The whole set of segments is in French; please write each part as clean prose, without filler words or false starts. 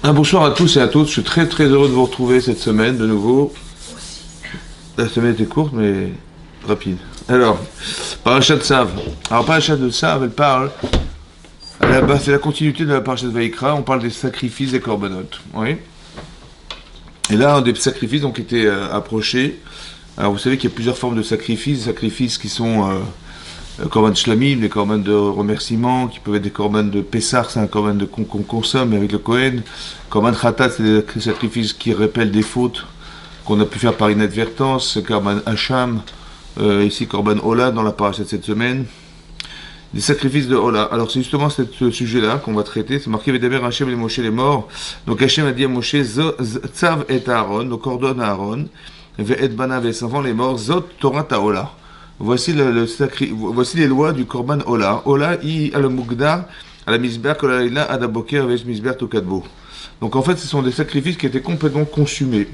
Bonsoir à tous et à toutes, je suis très heureux de vous retrouver cette semaine de nouveau. La semaine était courte mais rapide. Alors, Parashat de Tzav. Alors Parashat de Tzav, elle parle, c'est la continuité de la Parashat de Vaïkra, on parle des sacrifices des corbanotes. Oui. Et là, un des sacrifices donc était approché. Alors vous savez qu'il y a plusieurs formes de sacrifices, des sacrifices qui sont korban shlamim, des korban de remerciement, qui peuvent être des korban de Pessah, c'est un korban qu'on consomme avec le Kohen. Korban Khatat, c'est des sacrifices qui rappellent des fautes qu'on a pu faire par inadvertance. Korban Hacham, ici Korban Ola dans la paracha de cette semaine. Des sacrifices de Ola. Alors c'est justement ce sujet-là qu'on va traiter. C'est marqué Vedaber Hachem et Moshe les morts. Donc Hachem a dit à Moshe, Tzav et Aaron, donc ordonne à Aaron, Ve'et Banav et savant les morts, Zot Torah Ola. Voici les lois du Korban Ola. Ola i al mugdar à la misber kolaila adaboker avec misber tokadbo. Donc en fait, ce sont des sacrifices qui étaient complètement consumés,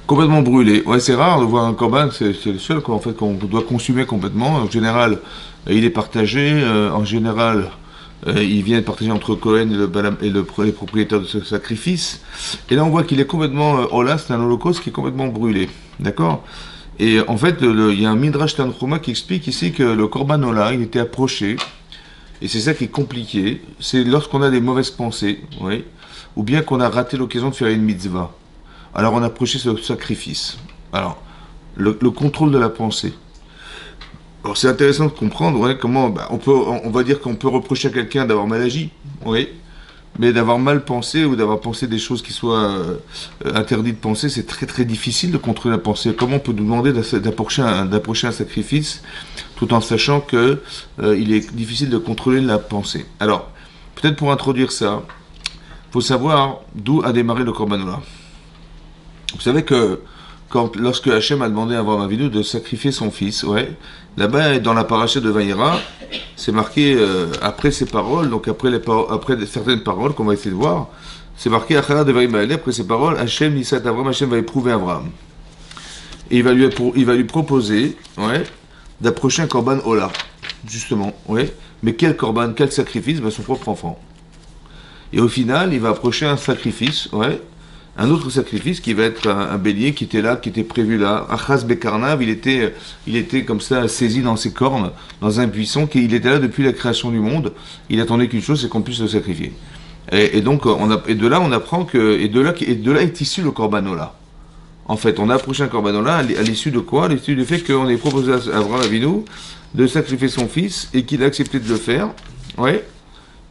complètement brûlés. Ouais, c'est rare de voir un korban, c'est le seul en fait qu'on doit consumer complètement. En général, il est partagé. En général, il vient être partagé entre Cohen et les propriétaires de ce sacrifice. Et là, on voit qu'il est complètement Ola, c'est un holocauste qui est complètement brûlé. D'accord? Et en fait, il y a un Midrash Tanchuma qui explique ici que le Korban Ola, il était approché, et c'est ça qui est compliqué, c'est lorsqu'on a des mauvaises pensées, oui, ou bien qu'on a raté l'occasion de faire une mitzvah. Alors on a approché ce sacrifice. Alors, le contrôle de la pensée. Alors c'est intéressant de comprendre comment, on va dire qu'on peut reprocher à quelqu'un d'avoir mal agi, oui, mais d'avoir mal pensé ou d'avoir pensé des choses qui soient interdites de penser, c'est très difficile de contrôler la pensée. Comment on peut nous demander d'approcher un sacrifice tout en sachant que il est difficile de contrôler la pensée. Alors, peut-être pour introduire ça, il faut savoir d'où a démarré le Korban Ola. Vous savez que lorsque Hachem a demandé à Abraham Avinu de sacrifier son fils, ouais, là-bas dans la paracha de Vaïra, c'est marqué après ces paroles, donc après certaines paroles qu'on va essayer de voir, c'est marqué après ces paroles, Hachem Nisat Abraham, Hachem va éprouver Abraham. Et il va lui proposer, ouais, d'approcher un korban Ola, justement, ouais. Mais quel korban, quel sacrifice? Son propre enfant. Et au final, il va approcher un sacrifice, ouais, un autre sacrifice qui va être un bélier qui était là, qui était prévu là. Achaz Bekarnav, il était comme ça saisi dans ses cornes, dans un buisson, il était là depuis la création du monde. Il attendait qu'une chose, c'est qu'on puisse le sacrifier. Et donc, de là, on apprend et de là est issu le Korban Ola. En fait, on a approché un Korban Ola à l'issue de quoi? À l'issue du fait qu'on ait proposé à Abraham Avinu de sacrifier son fils et qu'il a accepté de le faire. Ouais.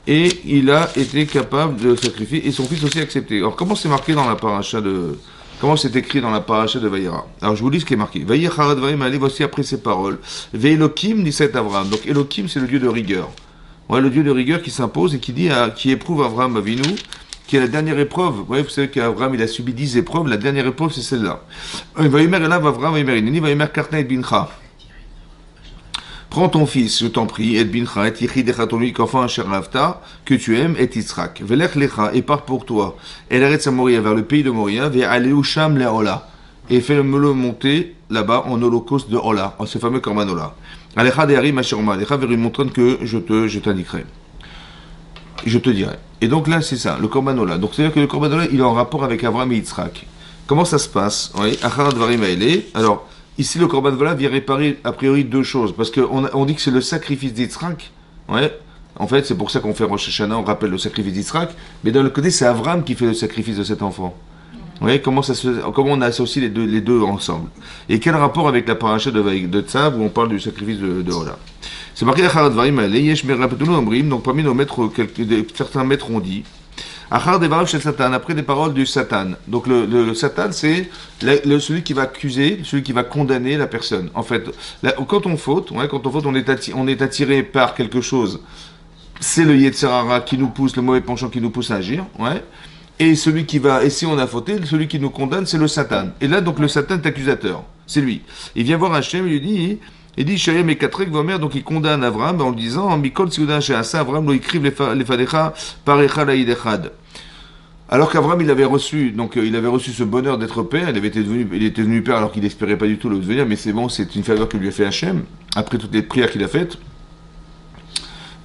Et il a été capable de sacrifier, et son fils aussi a accepté. Alors, comment c'est marqué dans la paracha de... Comment c'est écrit dans la paracha de Vaïra? Alors, je vous lis ce qui est marqué. Vaïra harad vaïm, allez, voici après ces paroles. Ve'elokim nisset Avraham. Donc, Elokim, c'est le Dieu de rigueur. Ouais, le Dieu de rigueur qui s'impose et qui éprouve Avraham Avinu, qui est la dernière épreuve. Ouais, vous savez qu'Avraham, il a subi 10 épreuves. La dernière épreuve, c'est celle-là. Vaïmer elav Avraham, Vaïmer ineni, Vaïmer kartna et bincha. Prends ton fils, je t'en prie, et bincha, et yichid echatoni, qu'enfant un ravta, que tu aimes, et Yitzhak. Velech lecha, et part pour toi, et l'arrête sa Moria, vers le pays de Moria, ve aleu sham le Ola, et fais-le monter là-bas en holocauste de Ola, en ce fameux Korban Ola. Alecha de Harim Asherma, alecha vers une montagne que je t'indiquerai. Je te dirai. Et donc là, c'est ça, le Korban Ola. Donc c'est-à-dire que le Korban Ola, il est en rapport avec Abraham et Yitzhak. Comment ça se passe? Oui, Acharad Varim Aele. Alors, ici, le Korban Ola vient réparer a priori deux choses, parce qu'on dit que c'est le sacrifice d'Yitzhak. Ouais. En fait, c'est pour ça qu'on fait Rosh Hashanah, on rappelle le sacrifice d'Yitzhak. Mais d'un autre côté, c'est Abraham qui fait le sacrifice de cet enfant. Vous voyez comment on associe les deux ensemble. Et quel rapport avec la paracha de Tzav où on parle du sacrifice de Ola? C'est marqué Acharad Varim Aele, Yesh Merapetunu Omrim, donc parmi nos maîtres, certains maîtres ont dit. Achar devarim shel Satan, après des paroles du Satan. Donc le Satan, c'est celui qui va accuser, celui qui va condamner la personne. En fait, quand on faute, on est attiré par quelque chose. C'est le Yetzer Hara qui nous pousse, le mauvais penchant qui nous pousse à agir. Ouais. Et si on a fauté, celui qui nous condamne, c'est le Satan. Et là, donc le Satan est accusateur. C'est lui. Il vient voir Hachem, il dit, Shayem et Katrek Vomer, donc il condamne Avram en lui disant, Mikol Sioudan Sheasa, Avram lo écrive les Fadecha, Parecha Laïdechad. Alors qu'Avram, il avait reçu ce bonheur d'être père, il était devenu père alors qu'il n'espérait pas du tout le devenir, mais c'est bon, c'est une faveur que lui a fait Hachem, après toutes les prières qu'il a faites.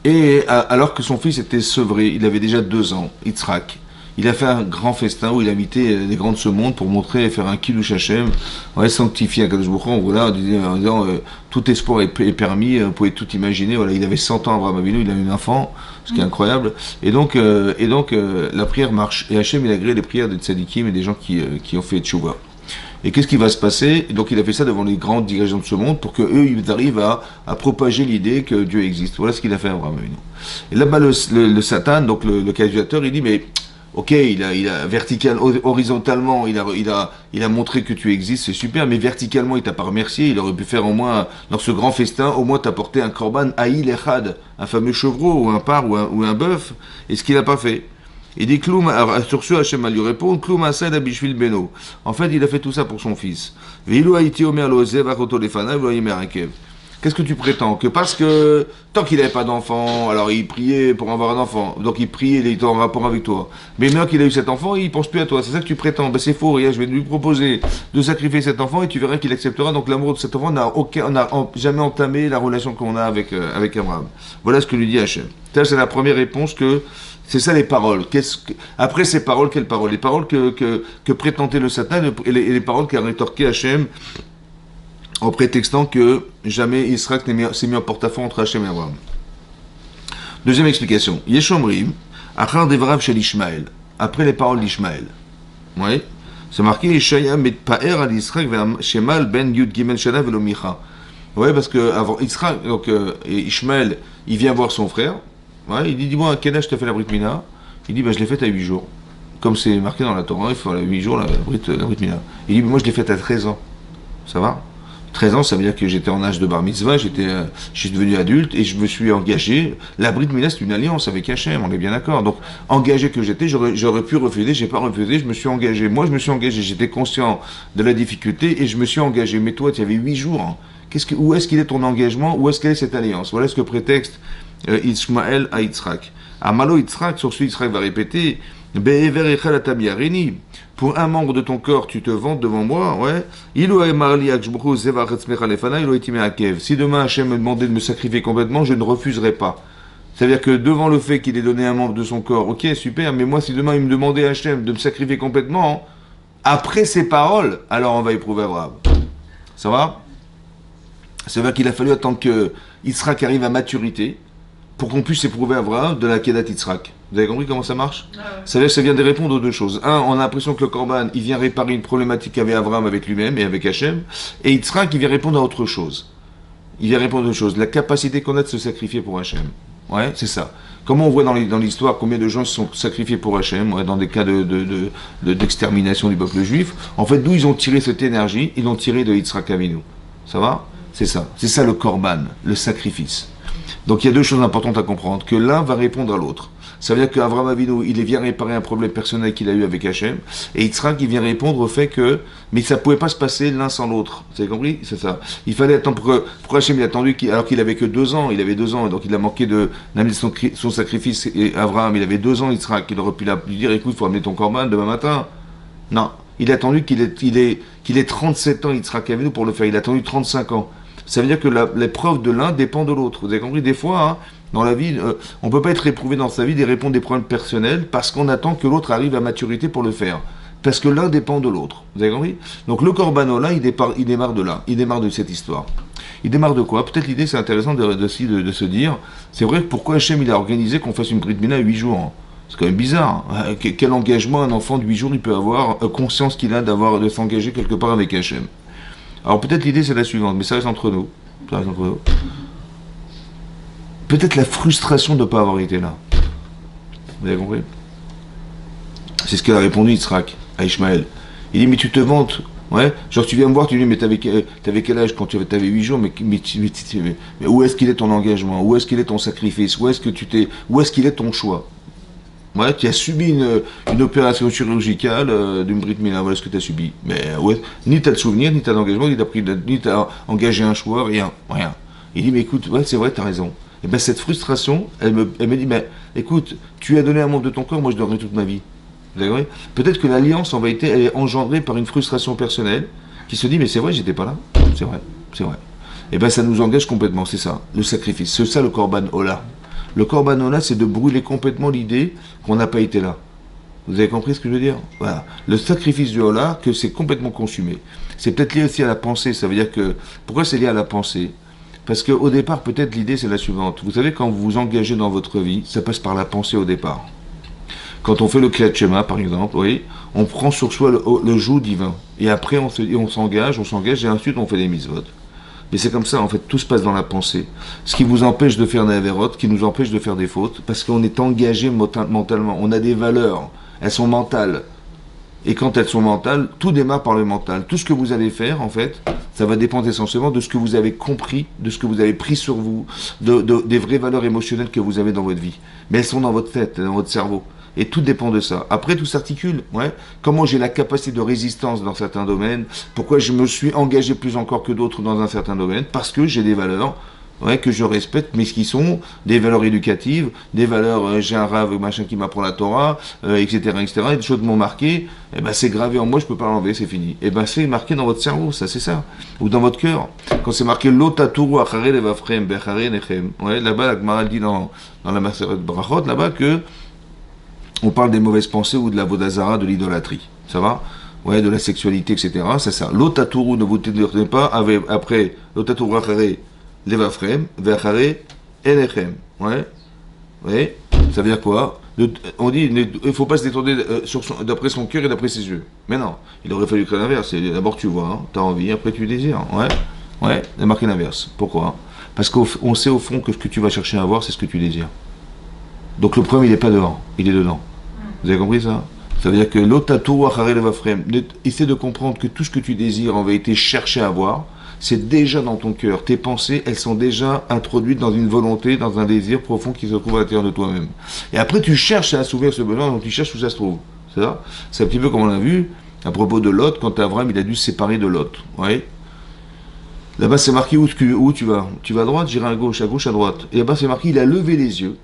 Et alors que son fils était sevré, il avait déjà 2 ans, Yitzhak. Il a fait un grand festin où il a invité les grands de ce monde pour montrer et faire un kiddush Hashem, ouais, sanctifier Akadosh Baruch Hu, voilà, en disant tout espoir est permis, vous pouvez tout imaginer. Voilà, il avait 100 ans, Abraham Avinu, il a eu un enfant, ce qui est incroyable. Et donc, la prière marche. Et Hashem, il a agréé les prières des tzadikim et des gens qui ont fait tchouva. Et qu'est-ce qui va se passer? Donc il a fait ça devant les grands dirigeants de ce monde pour que eux ils arrivent à propager l'idée que Dieu existe. Voilà ce qu'il a fait Abraham Avinu. Et là-bas le Satan, donc le calculateur, il dit mais ok, il a horizontalement, il a montré que tu existes, c'est super, mais verticalement il t'a pas remercié. Il aurait pu faire au moins dans ce grand festin, au moins t'apporter un korban haïl echad, un fameux chevreau ou un parc ou un bœuf. Et ce qu'il n'a pas fait. Il dit Kloum, sur ce Hachem lui répond Kloum Asad Abishvil Beno. En fait, il a fait tout ça pour son fils. Qu'est-ce que tu prétends? Que parce que tant qu'il n'avait pas d'enfant, alors il priait pour avoir un enfant, donc il priait, il était en rapport avec toi. Mais maintenant qu'il a eu cet enfant, il pense plus à toi. C'est ça que tu prétends? Ben c'est faux, rien. Je vais lui proposer de sacrifier cet enfant et tu verras qu'il acceptera. Donc l'amour de cet enfant n'a jamais entamé la relation qu'on a avec Abraham. Voilà ce que lui dit Hachem. Ça, c'est la première réponse que. C'est ça les paroles. Après ces paroles, quelles paroles? Les paroles que prétendait le Satan et les paroles qu'a rétorqué Hachem en prétextant que jamais Israël s'est mis en porte-à-faux entre Hachem et Abraham. Deuxième explication. Yeshomrim, Achar Devrav Shel Ishmael. Après les paroles d'Ishmaël. Oui. C'est marqué Yeshaya met Pa'er al Israël Shemal ben Yud Gimel Shana velo Micha. Oui, parce que avant Israël, donc Ishmaël, il vient voir son frère. Ouais, il dit, dis-moi, à quel âge tu as fait la Brit Mila? Il dit, je l'ai faite à 8 jours. Comme c'est marqué dans la Torah, il faut à 8 jours la Brit Mila. Il dit, moi je l'ai faite à 13 ans. Ça va? 13 ans, ça veut dire que j'étais en âge de bar mitzvah, je suis devenu adulte et je me suis engagé. La Brit Mila, c'est une alliance avec Hachem, on est bien d'accord. Donc, engagé que j'étais, j'aurais pu refuser, j'ai pas refusé, je me suis engagé. Moi, je me suis engagé, j'étais conscient de la difficulté et je me suis engagé. Mais toi, tu avais 8 jours. Hein. Où est-ce qu'il est ton engagement? Où est-ce qu'elle est cette alliance? Voilà ce que prétexte Ishmael à Yitzhak. Amalo Yitzhak, sur ce Yitzhak va répéter pour un membre de ton corps, tu te vantes devant moi, ouais. Si demain Hachem me demandait de me sacrifier complètement, je ne refuserai pas. C'est-à-dire que devant le fait qu'il ait donné un membre de son corps, ok, super, mais moi, si demain il me demandait Hachem de me sacrifier complètement, après ces paroles, alors on va éprouver Abraham. Ça va? C'est-à-dire qu'il a fallu attendre que Yitzhak arrive à maturité pour qu'on puisse éprouver Abraham de la Kedat Yitzhak. Vous avez compris comment ça marche? Ça veut dire que ça vient de répondre aux deux choses. Un, on a l'impression que le Korban, il vient réparer une problématique qu'avait Abraham avec lui-même et avec Hachem, et Yitzhak, il vient répondre à autre chose. Il vient répondre à autre chose. La capacité qu'on a de se sacrifier pour Hachem. Ouais, c'est ça. Comment on voit dans l'histoire combien de gens se sont sacrifiés pour Hachem, ouais, dans des cas d'extermination du peuple juif. En fait, d'où ils ont tiré cette énergie? Ils l'ont tiré de Yitzhak Avinu. Ça va? C'est ça. C'est ça le Korban, le sacrifice. Donc il y a deux choses importantes à comprendre, que l'un va répondre à l'autre. Ça veut dire qu'Avraham Avinu, il vient réparer un problème personnel qu'il a eu avec Hachem, et Yitzhak, il vient répondre au fait que, mais ça ne pouvait pas se passer l'un sans l'autre. Vous avez compris? C'est ça. Il fallait attendre, pourquoi Hachem il a attendu, alors qu'il avait que 2 ans, il avait 2 ans, donc il a manqué d'amener son sacrifice, et Avraham, il avait 2 ans, Yitzhak, il aurait pu lui dire, écoute, il faut amener ton korban demain matin. Non. Il a attendu qu'il ait 37 ans, Yitzhak Avinu, pour le faire. Il a attendu 35 ans. Ça veut dire que l'épreuve de l'un dépend de l'autre. Vous avez compris? Des fois, hein, dans la vie, on ne peut pas être éprouvé dans sa vie et répondre des problèmes personnels parce qu'on attend que l'autre arrive à maturité pour le faire. Parce que l'un dépend de l'autre. Vous avez compris? Donc le Korban là, il démarre de là. Il démarre de cette histoire. Il démarre de quoi? Peut-être l'idée, c'est intéressant de se dire, c'est vrai, pourquoi Hachem il a organisé qu'on fasse une Brit Mila à 8 jours hein? C'est quand même bizarre. Hein? Quel engagement un enfant de 8 jours il peut avoir, conscience qu'il a de s'engager quelque part avec Hachem? Alors peut-être l'idée c'est la suivante, mais ça reste entre nous. Ça reste entre nous. Peut-être la frustration de ne pas avoir été là. Vous avez compris? C'est ce qu'elle a répondu Yitzhak à Ishmaël. Il dit mais tu te vantes, ouais, genre tu viens me voir, tu dis mais t'avais quel âge quand tu avais 8 jours, mais où est-ce qu'il est ton engagement? Où est-ce qu'il est ton sacrifice? Où est-ce qu'il est ton choix? Ouais, tu as subi une opération chirurgicale d'une Brit Mila, voilà ce que tu as subi. Mais ouais, ni tu as le souvenir, ni tu as l'engagement, ni tu as engagé un choix, rien. Il dit, mais écoute, ouais, c'est vrai, tu as raison. Et bien cette frustration, elle me dit, mais écoute, tu as donné un membre de ton corps, moi je donnerai toute ma vie. Vous avez compris? Peut-être que l'alliance, en vérité, elle est engendrée par une frustration personnelle qui se dit, mais c'est vrai, j'étais pas là. C'est vrai. Et bien ça nous engage complètement, c'est ça, le sacrifice. C'est ça le Korban Ola. Le Korban Ola, c'est de brûler complètement l'idée qu'on n'a pas été là. Vous avez compris ce que je veux dire? Voilà. Le sacrifice du Ola, que c'est complètement consumé. C'est peut-être lié aussi à la pensée. Ça veut dire que... Pourquoi c'est lié à la pensée? Parce qu'au départ, peut-être l'idée, c'est la suivante. Vous savez, quand vous vous engagez dans votre vie, ça passe par la pensée au départ. Quand on fait le Kriyat Shema, par exemple, oui, on prend sur soi le joug divin. Et après, on s'engage, et ensuite, on fait des mitzvot. Mais c'est comme ça, en fait, tout se passe dans la pensée. Ce qui vous empêche de faire des avérotes, qui nous empêche de faire des fautes, parce qu'on est engagé mentalement. On a des valeurs, elles sont mentales. Et quand elles sont mentales, tout démarre par le mental. Tout ce que vous allez faire, en fait, ça va dépendre essentiellement de ce que vous avez compris, de ce que vous avez pris sur vous, des vraies valeurs émotionnelles que vous avez dans votre vie. Mais elles sont dans votre tête, dans votre cerveau. Et tout dépend de ça. Après, tout s'articule. Ouais. Comment j'ai la capacité de résistance dans certains domaines? Pourquoi je me suis engagé plus encore que d'autres dans un certain domaine? Parce que j'ai des valeurs, ouais, que je respecte, mais qui sont des valeurs éducatives, des valeurs, j'ai un rave, machin qui m'apprend la Torah, etc., etc., et des choses m'ont marqué, et ben c'est gravé en moi, je peux pas l'enlever, c'est fini. Et ben c'est marqué dans votre cerveau, ça c'est ça, ou dans votre cœur. Quand c'est marqué l'otaturu achare levavchem bechare nechem, ouais, là-bas la Gemara dit dans la Maseret Brachot, là-bas que on parle des mauvaises pensées ou de la vodazara, de l'idolâtrie, ça va? Ouais, de la sexualité, etc., c'est ça. L'otaturu, ne vous tenez pas, après l'otaturu achare Levafrem, Vechare, Elechem. Ouais. Ouais. Ça veut dire quoi? On dit, il ne faut pas se détourner d'après son cœur et d'après ses yeux. Mais non, il aurait fallu créer l'inverse. D'abord tu vois, hein, tu as envie, après tu désires. Ouais. Ouais, il a marqué l'inverse. Pourquoi? Parce qu'on sait au fond que ce que tu vas chercher à avoir, c'est ce que tu désires. Donc le premier, il n'est pas devant, il est dedans. Vous avez compris ça? Ça veut dire que l'otatou achare levafrem, essaie de comprendre que tout ce que tu désires, en vérité, chercher à avoir, c'est déjà dans ton cœur. Tes pensées, elles sont déjà introduites dans une volonté, dans un désir profond qui se trouve à l'intérieur de toi-même. Et après, tu cherches à assouvir ce besoin, donc tu cherches où ça se trouve. C'est ça? C'est un petit peu comme on l'a vu à propos de Lot, quand Abraham, il a dû se séparer de Lot. Ouais. Là-bas, c'est marqué où tu vas. Tu vas à droite, j'irai à gauche, à droite. Et là-bas, c'est marqué, il a levé les yeux,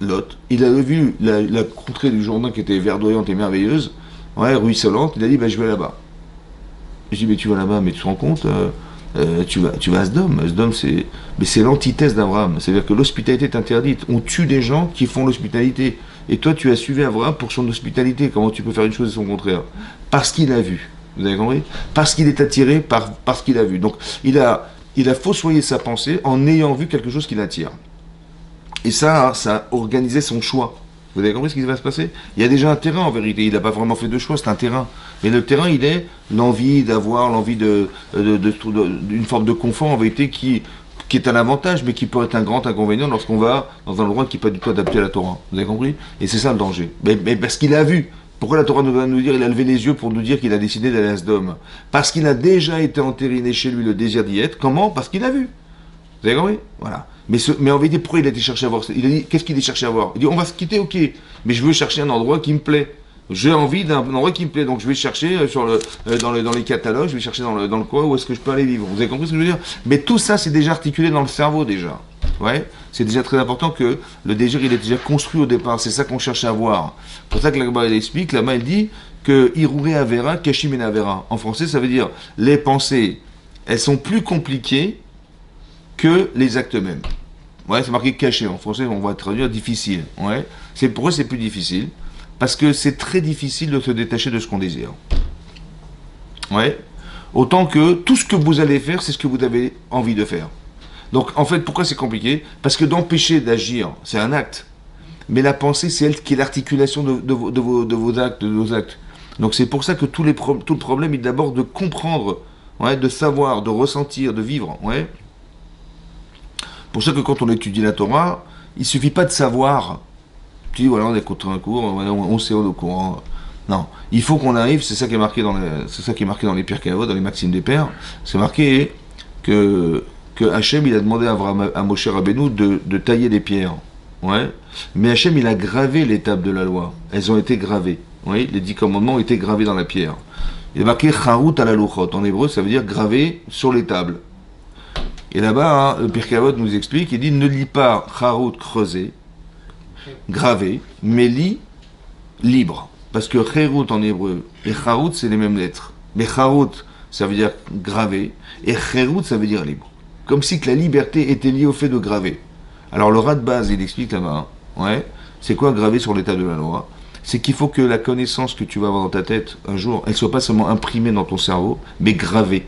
Lot. Il a vu la contrée du Jourdain qui était verdoyante et merveilleuse, ouais, ruisselante. Il a dit, je vais là-bas. Je dis, mais tu vas là-bas, mais tu te rends compte tu vas à Sdom. Sdom, c'est l'antithèse d'Abraham. C'est-à-dire que l'hospitalité est interdite. On tue des gens qui font l'hospitalité. Et toi, tu as suivi Abraham pour son hospitalité. Comment tu peux faire une chose et son contraire? Parce qu'il a vu. Vous avez compris? Parce qu'il est attiré par ce qu'il a vu. Donc, il a fossoyé sa pensée en ayant vu quelque chose qui l'attire. Et ça a organisé son choix. Vous avez compris ce qui va se passer? Il y a déjà un terrain en vérité. Il n'a pas vraiment fait de choix, c'est un terrain. Mais le terrain, il est l'envie d'avoir, d'une forme de confort en vérité qui est un avantage, mais qui peut être un grand inconvénient lorsqu'on va dans un endroit qui n'est pas du tout adapté à la Torah. Vous avez compris? Et c'est ça le danger. Mais parce qu'il a vu. Pourquoi la Torah nous va nous dire, il a levé les yeux pour nous dire qu'il a décidé d'aller à Sdom? Parce qu'il a déjà été entériné chez lui le désir d'y être. Comment? Parce qu'il a vu. Vous avez compris? Voilà. Mais en vérité, pourquoi il a été chercher à voir? Il a dit, qu'est-ce qu'il est cherché à voir? Il dit, on va se quitter, ok. Mais je veux chercher un endroit qui me plaît. J'ai envie d'un endroit qui me plaît. Donc je vais chercher dans les catalogues, je vais chercher dans le coin où est-ce que je peux aller vivre. Vous avez compris ce que je veux dire? Mais tout ça, c'est déjà articulé dans le cerveau, déjà. Ouais. C'est déjà très important que le désir, il est déjà construit au départ. C'est ça qu'on cherche à voir. C'est pour ça que là-bas, elle explique, là-bas, elle dit que Irure Avera, Kashim Avera. En français, ça veut dire les pensées, elles sont plus compliquées que les actes mêmes. Ouais, c'est marqué caché. En français, on va traduire difficile. Ouais. Pourquoi c'est plus difficile? Parce que c'est très difficile de se détacher de ce qu'on désire. Ouais. Autant que tout ce que vous allez faire, c'est ce que vous avez envie de faire. Donc, en fait, pourquoi c'est compliqué? Parce que d'empêcher d'agir, c'est un acte. Mais la pensée, c'est elle qui est l'articulation de vos actes, de nos actes. Donc, c'est pour ça que tout le problème est d'abord de comprendre, ouais, de savoir, de ressentir, de vivre. Ouais. Pour ça que quand on étudie la Torah, il ne suffit pas de savoir. Tu dis, voilà, on est contre un cours, on sait, on est au courant. Non, il faut qu'on arrive, c'est ça qui est marqué dans les Pirkei Avot, dans les Maximes des Pères, c'est marqué que Hachem, il a demandé à Moshe Rabbeinu de tailler des pierres. Ouais. Mais Hachem, il a gravé les tables de la loi. Elles ont été gravées. Oui, les 10 commandements ont été gravés dans la pierre. Il est marqué Charut ala luchot. En hébreu, ça veut dire gravé sur les tables. Et là-bas, hein, le Pirkei Avot nous explique, il dit, ne lis pas Charut creusé, gravé, mais lis libre. Parce que Cherut en hébreu et Charut, c'est les mêmes lettres. Mais Charut, ça veut dire gravé, et Cherut, ça veut dire libre. Comme si que la liberté était liée au fait de graver. Alors le rat de base, il explique là-bas, ouais, c'est quoi gravé sur l'état de la loi? C'est qu'il faut que la connaissance que tu vas avoir dans ta tête un jour, elle soit pas seulement imprimée dans ton cerveau, mais gravée.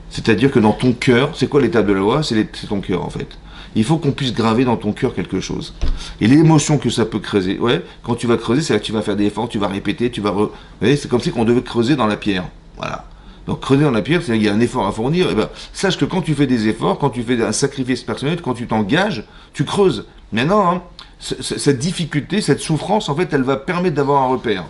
C'est-à-dire que dans ton cœur, c'est quoi l'état de la loi? C'est ton cœur en fait. Il faut qu'on puisse graver dans ton cœur quelque chose. Et l'émotion que ça peut creuser, ouais, quand tu vas creuser, c'est là que tu vas faire des efforts, tu vas répéter, Vous voyez, c'est comme si on devait creuser dans la pierre. Voilà. Donc creuser dans la pierre, c'est qu'il y a un effort à fournir. Et ben, sache que quand tu fais des efforts, quand tu fais un sacrifice personnel, quand tu t'engages, tu creuses. Maintenant, hein, cette difficulté, cette souffrance, en fait, elle va permettre d'avoir un repère.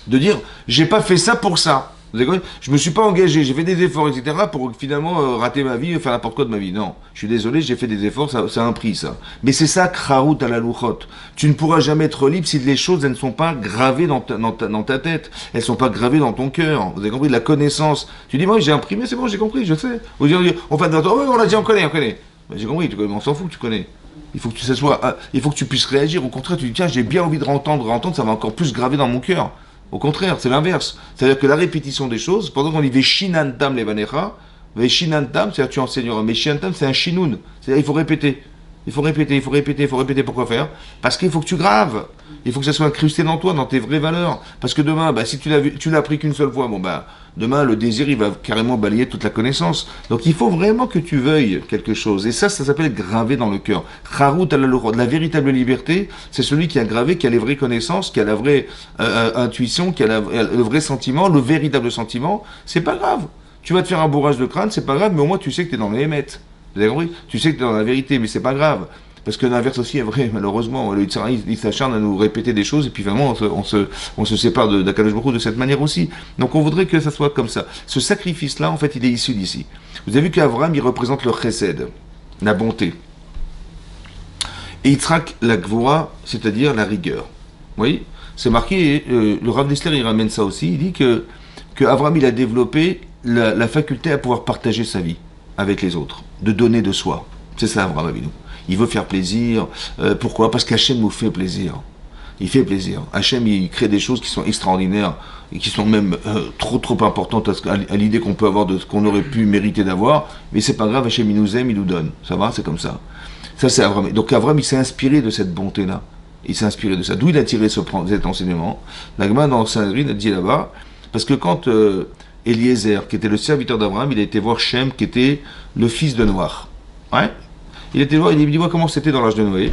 De dire, j'ai pas fait ça pour ça. Vous avez compris? Je me suis pas engagé, j'ai fait des efforts, etc. pour finalement rater ma vie, faire n'importe quoi de ma vie. Non, je suis désolé, j'ai fait des efforts, ça a un prix, ça. Mais c'est ça, Kraout à la louchot. Tu ne pourras jamais être libre si les choses, elles ne sont pas gravées dans ta tête. Elles ne sont pas gravées dans ton cœur. Vous avez compris? De la connaissance. Tu dis, moi, j'ai imprimé, c'est bon, j'ai compris, je sais. Vous dire, on va dire, oh, on l'a dit, on connaît. Ben, j'ai compris, on s'en fout que tu connais. Il faut que il faut que tu puisses réagir. Au contraire, tu dis, tiens, j'ai bien envie de entendre, ça va encore plus graver dans mon cœur. Au contraire, c'est l'inverse. C'est-à-dire que la répétition des choses, pendant qu'on dit Veshinantam levanecha, Veshinantam, c'est-à-dire tu enseigneras, mais Shinantam, c'est un Shinoun. C'est-à-dire il faut répéter. Il faut répéter, il faut répéter, il faut répéter. Pourquoi faire? Parce qu'il faut que tu graves. Il faut que ça soit incrusté dans toi, dans tes vraies valeurs. Parce que demain, bah, si tu l'as appris qu'une seule fois, bon bah, demain, le désir, il va carrément balayer toute la connaissance. Donc il faut vraiment que tu veuilles quelque chose. Et ça s'appelle graver dans le cœur. Charut ala l'orod. La véritable liberté, c'est celui qui a gravé, qui a les vraies connaissances, qui a la vraie intuition, qui a le vrai sentiment, le véritable sentiment. C'est pas grave. Tu vas te faire un bourrage de crâne, c'est pas grave, mais au moins tu sais que tu es dans les émettes. Vous avez compris? Tu sais que tu es dans la vérité, mais c'est pas grave. Parce que l'inverse aussi est vrai, malheureusement. Le Yitzhak, il s'acharne à nous répéter des choses, et puis vraiment, on se sépare d'Akadosh Baruch Hu de cette manière aussi. Donc on voudrait que ça soit comme ça. Ce sacrifice-là, en fait, il est issu d'ici. Vous avez vu qu'Avraham, il représente le chesed, la bonté. Et Yitzhak, la gvura, c'est-à-dire la rigueur. Vous voyez? C'est marqué, le Rav Dessler, il ramène ça aussi, il dit que Avraham, il a développé la faculté à pouvoir partager sa vie avec les autres, de donner de soi. C'est ça, Avraham Avinu. Il veut faire plaisir. Pourquoi? Parce qu'Hachem nous fait plaisir. Il fait plaisir. Hachem, il crée des choses qui sont extraordinaires et qui sont même trop importantes à l'idée qu'on peut avoir de ce qu'on aurait pu mériter d'avoir. Mais c'est pas grave, Hachem, il nous aime, il nous donne. Ça va? C'est comme ça. Ça, c'est Avraham. Donc Avraham, il s'est inspiré de cette bonté-là. Il s'est inspiré de ça. D'où il a tiré cet enseignement. La Gemara dans Sanhedrin a dit là-bas, parce que quand Eliezer, qui était le serviteur d'Avraham, il a été voir Shem, qui était le fils de Noach. Ouais? Il était voir, il dit, dis-moi comment c'était dans l'âge de Noé.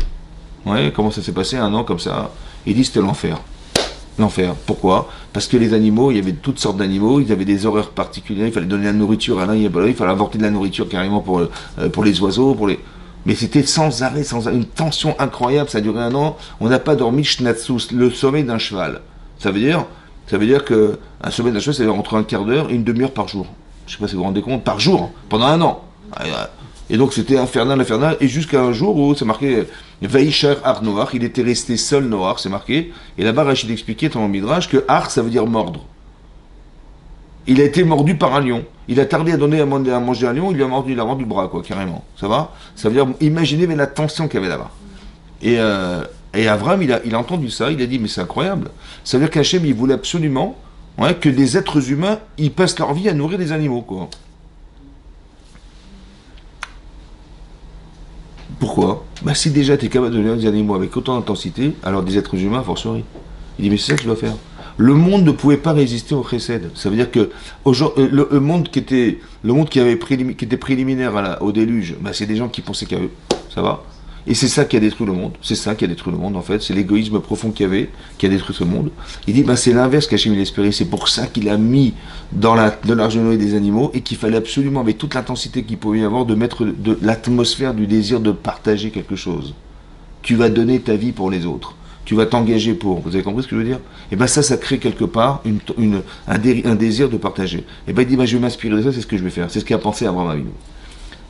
Ouais, comment ça s'est passé, un an comme ça. Il dit, c'était l'enfer. L'enfer. Pourquoi? Parce que les animaux, il y avait toutes sortes d'animaux, ils avaient des horaires particuliers, il fallait donner la nourriture à l'un, il fallait apporter de la nourriture carrément pour les oiseaux, Mais c'était sans arrêt, une tension incroyable, ça a duré un an. On n'a pas dormi, Shnatsus, le sommeil d'un cheval. Ça veut dire que un sommeil d'un cheval, c'est entre un quart d'heure et une demi-heure par jour. Je ne sais pas si vous vous rendez compte, par jour, hein, pendant un an. Et donc c'était infernal, et jusqu'à un jour où c'est marqué Vaïcher Ar Noach, il était resté seul Noach, c'est marqué. Et là-bas, Rachid expliquait dans le Midrash que Ar, ça veut dire mordre. Il a été mordu par un lion. Il a tardé à donner à manger à un lion, il a mordu le bras, quoi, carrément. Ça va? Ça veut dire, imaginez mais la tension qu'il y avait là-bas. Et Avraham, il a entendu ça, il a dit, mais c'est incroyable. Ça veut dire qu'Hachem, il voulait absolument que des êtres humains, ils passent leur vie à nourrir des animaux, quoi. Pourquoi? Bah si déjà tu es capable de nourrir des animaux avec autant d'intensité, alors des êtres humains, fortiori. Il dit, mais c'est ça que tu dois faire. Le monde ne pouvait pas résister au chesed. Ça veut dire que le monde qui était préliminaire au déluge, bah, c'est des gens qui pensaient qu'à eux. Ça va? Et c'est ça qui a détruit le monde. C'est ça qui a détruit le monde, en fait. C'est l'égoïsme profond qu'il y avait, qui a détruit ce monde. Il dit, c'est l'inverse qu'Hachem il espérait. C'est pour ça qu'il a mis dans l'arche de Noé des animaux et qu'il fallait absolument, avec toute l'intensité qu'il pouvait y avoir, de mettre de l'atmosphère du désir de partager quelque chose. Tu vas donner ta vie pour les autres. Tu vas t'engager pour. Vous avez compris ce que je veux dire? Et ça crée quelque part un désir de partager. Et il dit, je vais m'inspirer de ça, c'est ce que je vais faire. C'est ce qu'a pensé Abraham Avinu.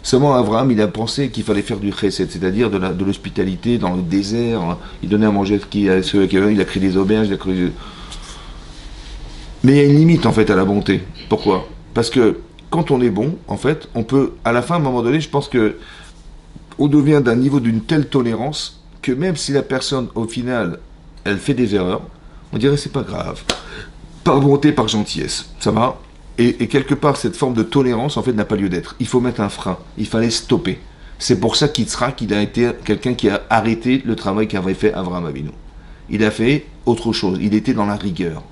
Seulement, Avraham, il a pensé qu'il fallait faire du chesed, c'est-à-dire de l'hospitalité dans le désert. Il donnait à manger à ceux qui avaient, il a créé des auberges, Mais il y a une limite, en fait, à la bonté. Pourquoi? Parce que quand on est bon, en fait, on peut, à la fin, à un moment donné, je pense que on devient d'un niveau d'une telle tolérance que même si la personne, au final, elle fait des erreurs, on dirait c'est pas grave. Par bonté, par gentillesse. Ça va? Et quelque part, cette forme de tolérance, en fait, n'a pas lieu d'être. Il faut mettre un frein. Il fallait stopper. C'est pour ça qu'Yitzhak, il a été quelqu'un qui a arrêté le travail qu'avait fait Avraham Avinu. Il a fait autre chose, il était dans la rigueur.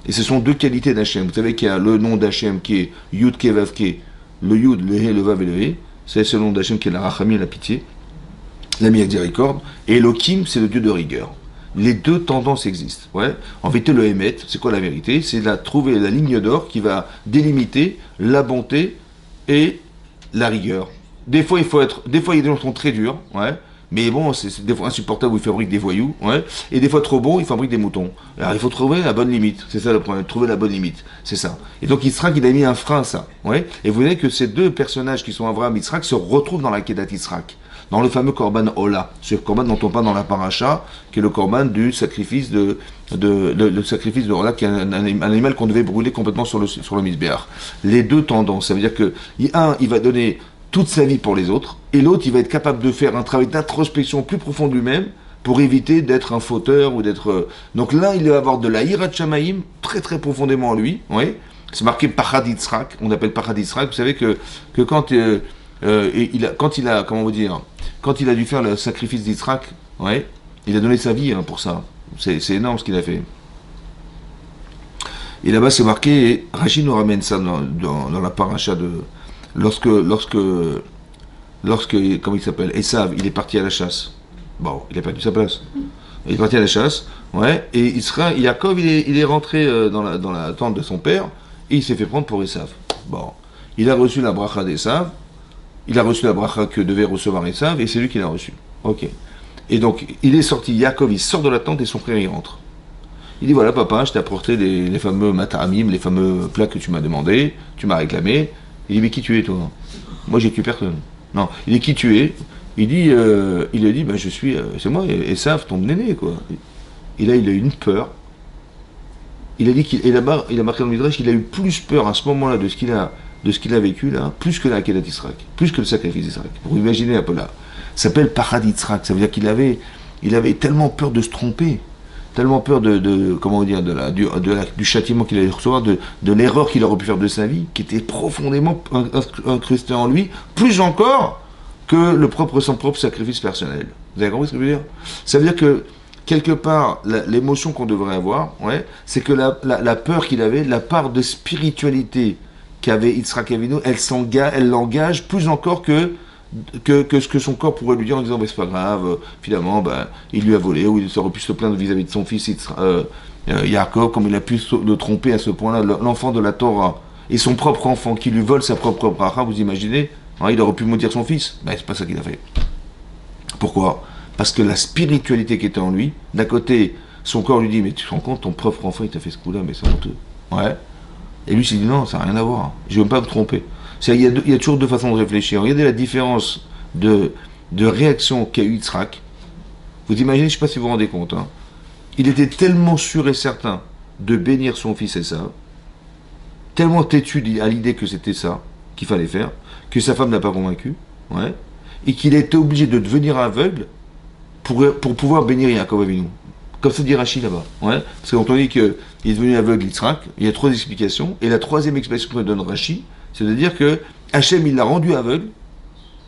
Et ce sont deux qualités d'Hachem. Vous savez qu'il y a le nom d'Hachem qui est Yud Ke Vav Ke, le Yud, le He, le Vav et le He. C'est le nom d'Hachem qui est la Rachamim, la pitié, la miséricorde. Et Elohim, c'est le Dieu de rigueur. Les deux tendances existent. Ouais. En vérité, le Hémet, c'est quoi la vérité? C'est trouver la ligne d'or qui va délimiter la bonté et la rigueur. Des fois, il y a des gens qui sont très durs, ouais. Mais bon, c'est des fois insupportable où ils fabriquent des voyous, ouais. Et des fois trop bons, ils fabriquent des moutons. Alors il faut trouver la bonne limite. C'est ça le problème, trouver la bonne limite. C'est ça. Et donc Yitzhak, il a mis un frein à ça, ouais. Et vous voyez que ces deux personnages qui sont Avraham et Yitzhak se retrouvent dans la Kedat Yitzhak, dans le fameux Korban Ola, ce Korban dont on parle dans la paracha, qui est le Korban du sacrifice le sacrifice de Ola, qui est un animal qu'on devait brûler complètement sur le Mizbeach. Les deux tendances, ça veut dire que un, il va donner toute sa vie pour les autres, et l'autre, il va être capable de faire un travail d'introspection plus profond de lui-même pour éviter d'être un fauteur ou d'être... Donc l'un, il va avoir de la Hirat Shamaïm très très profondément en lui, oui. C'est marqué Pachad Yitzhak, on appelle Pachad Yitzhak. Vous savez que quand il a dû faire le sacrifice d'Yitzhak, ouais, il a donné sa vie pour ça. C'est énorme ce qu'il a fait. Et là-bas, c'est marqué, et Rachid nous ramène ça dans la paracha de... Lorsque, comment il s'appelle, Esav, il est parti à la chasse. Bon, il a perdu sa place. Il est parti à la chasse, ouais, et Yaakov, il est rentré dans la tente de son père, et il s'est fait prendre pour Esav. Bon, il a reçu la bracha d'Esav, il a reçu la bracha que devait recevoir Esav, et c'est lui qui l'a reçu. Ok. Et donc, il est sorti, Yaakov, il sort de la tente, et son frère, il rentre. Il dit, voilà, papa, je t'ai apporté les fameux matamim, les fameux plats que tu m'as demandé, tu m'as réclamé. Il dit, mais qui tu es, toi? Moi, j'ai tué personne. Non, il dit, qui tu es? Il a dit, ben, je suis, c'est moi, Esav, ton aîné, quoi. Et là, il a eu une peur. Il a dit il a marqué dans le Midrash qu'il a eu plus peur à ce moment-là de ce qu'il a vécu, là, plus que la Kedat Yitzhak, plus que le sacrifice d'Yitzhak. Vous imaginez un peu là. Ça s'appelle Pachad Yitzhak, ça veut dire qu'il avait tellement peur de se tromper, tellement peur comment dire, du châtiment qu'il allait recevoir, de l'erreur qu'il aurait pu faire de sa vie, qui était profondément incrustée en lui, plus encore que son propre sacrifice personnel. Vous avez compris ce que je veux dire? Ça veut dire que, quelque part, l'émotion qu'on devrait avoir, ouais, c'est que la peur qu'il avait, la part de spiritualité qu'avait Yitzhak Avinu, elle l'engage plus encore que ce que son corps pourrait lui dire en disant, c'est pas grave, finalement, il lui a volé, ou il aurait pu se plaindre vis-à-vis de son fils Yaakov, comme il a pu le tromper à ce point-là, l'enfant de la Torah, et son propre enfant qui lui vole sa propre bracha, vous imaginez, il aurait pu maudire son fils. C'est pas ça qu'il a fait. Pourquoi? Parce que la spiritualité qui était en lui, d'un côté, son corps lui dit, mais tu te rends compte, ton propre enfant, il t'a fait ce coup-là, mais c'est honteux. Ouais. Et lui s'est dit, non, ça n'a rien à voir, je ne veux pas me tromper. Il y a toujours deux façons de réfléchir. Regardez la différence de réaction qu'a eu Yitzhak. Vous imaginez, je ne sais pas si vous vous rendez compte, il était tellement sûr et certain de bénir son fils Esav, tellement têtu à l'idée que c'était ça qu'il fallait faire, que sa femme n'a pas convaincu, ouais, et qu'il a été obligé de devenir aveugle pour pouvoir bénir Yaakov Avinu. Comme ça dit Rachid là-bas. Ouais, parce que quand on dit qu'il est devenu aveugle Yitzhak, il y a trois explications, et la troisième explication que donne Rachid, c'est de dire que Hachem, il l'a rendu aveugle,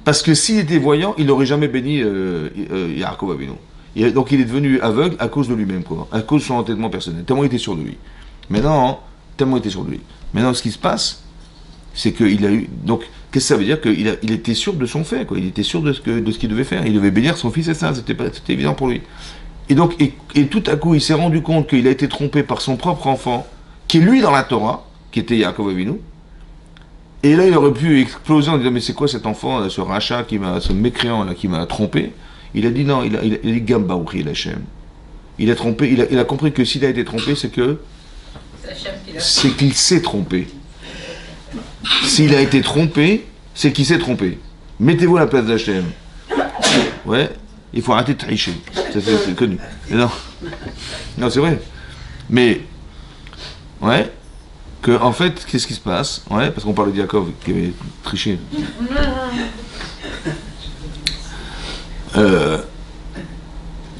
parce que s'il était voyant, il n'aurait jamais béni Yaakov Avinu. Donc il est devenu aveugle à cause de lui-même, quoi, à cause de son entêtement personnel, tellement il était sûr de lui. Maintenant, ce qui se passe, c'est qu'il a eu... Donc, qu'est-ce que ça veut dire? Il était sûr de son fait, quoi. Il était sûr de ce qu'il devait faire. Il devait bénir son fils et ça, c'était évident pour lui. Et donc, et tout à coup, il s'est rendu compte qu'il a été trompé par son propre enfant, qui est lui dans la Torah, qui était Yaakov Avinu. Et là, il aurait pu exploser en disant, mais c'est quoi cet enfant, ce rachat, ce mécréant là, qui m'a trompé? Il a dit non, il a dit Gamba ou Hachem. Il a trompé, il a compris que s'il a été trompé, c'est qu'il s'est trompé. S'il a été trompé, c'est qu'il s'est trompé. Mettez-vous à la place d'Hachem. Ouais, il faut arrêter de tricher. C'est connu. Mais non, c'est vrai. Mais, ouais, que en fait, qu'est-ce qui se passe? Ouais, parce qu'on parle de Yaakov qui avait triché.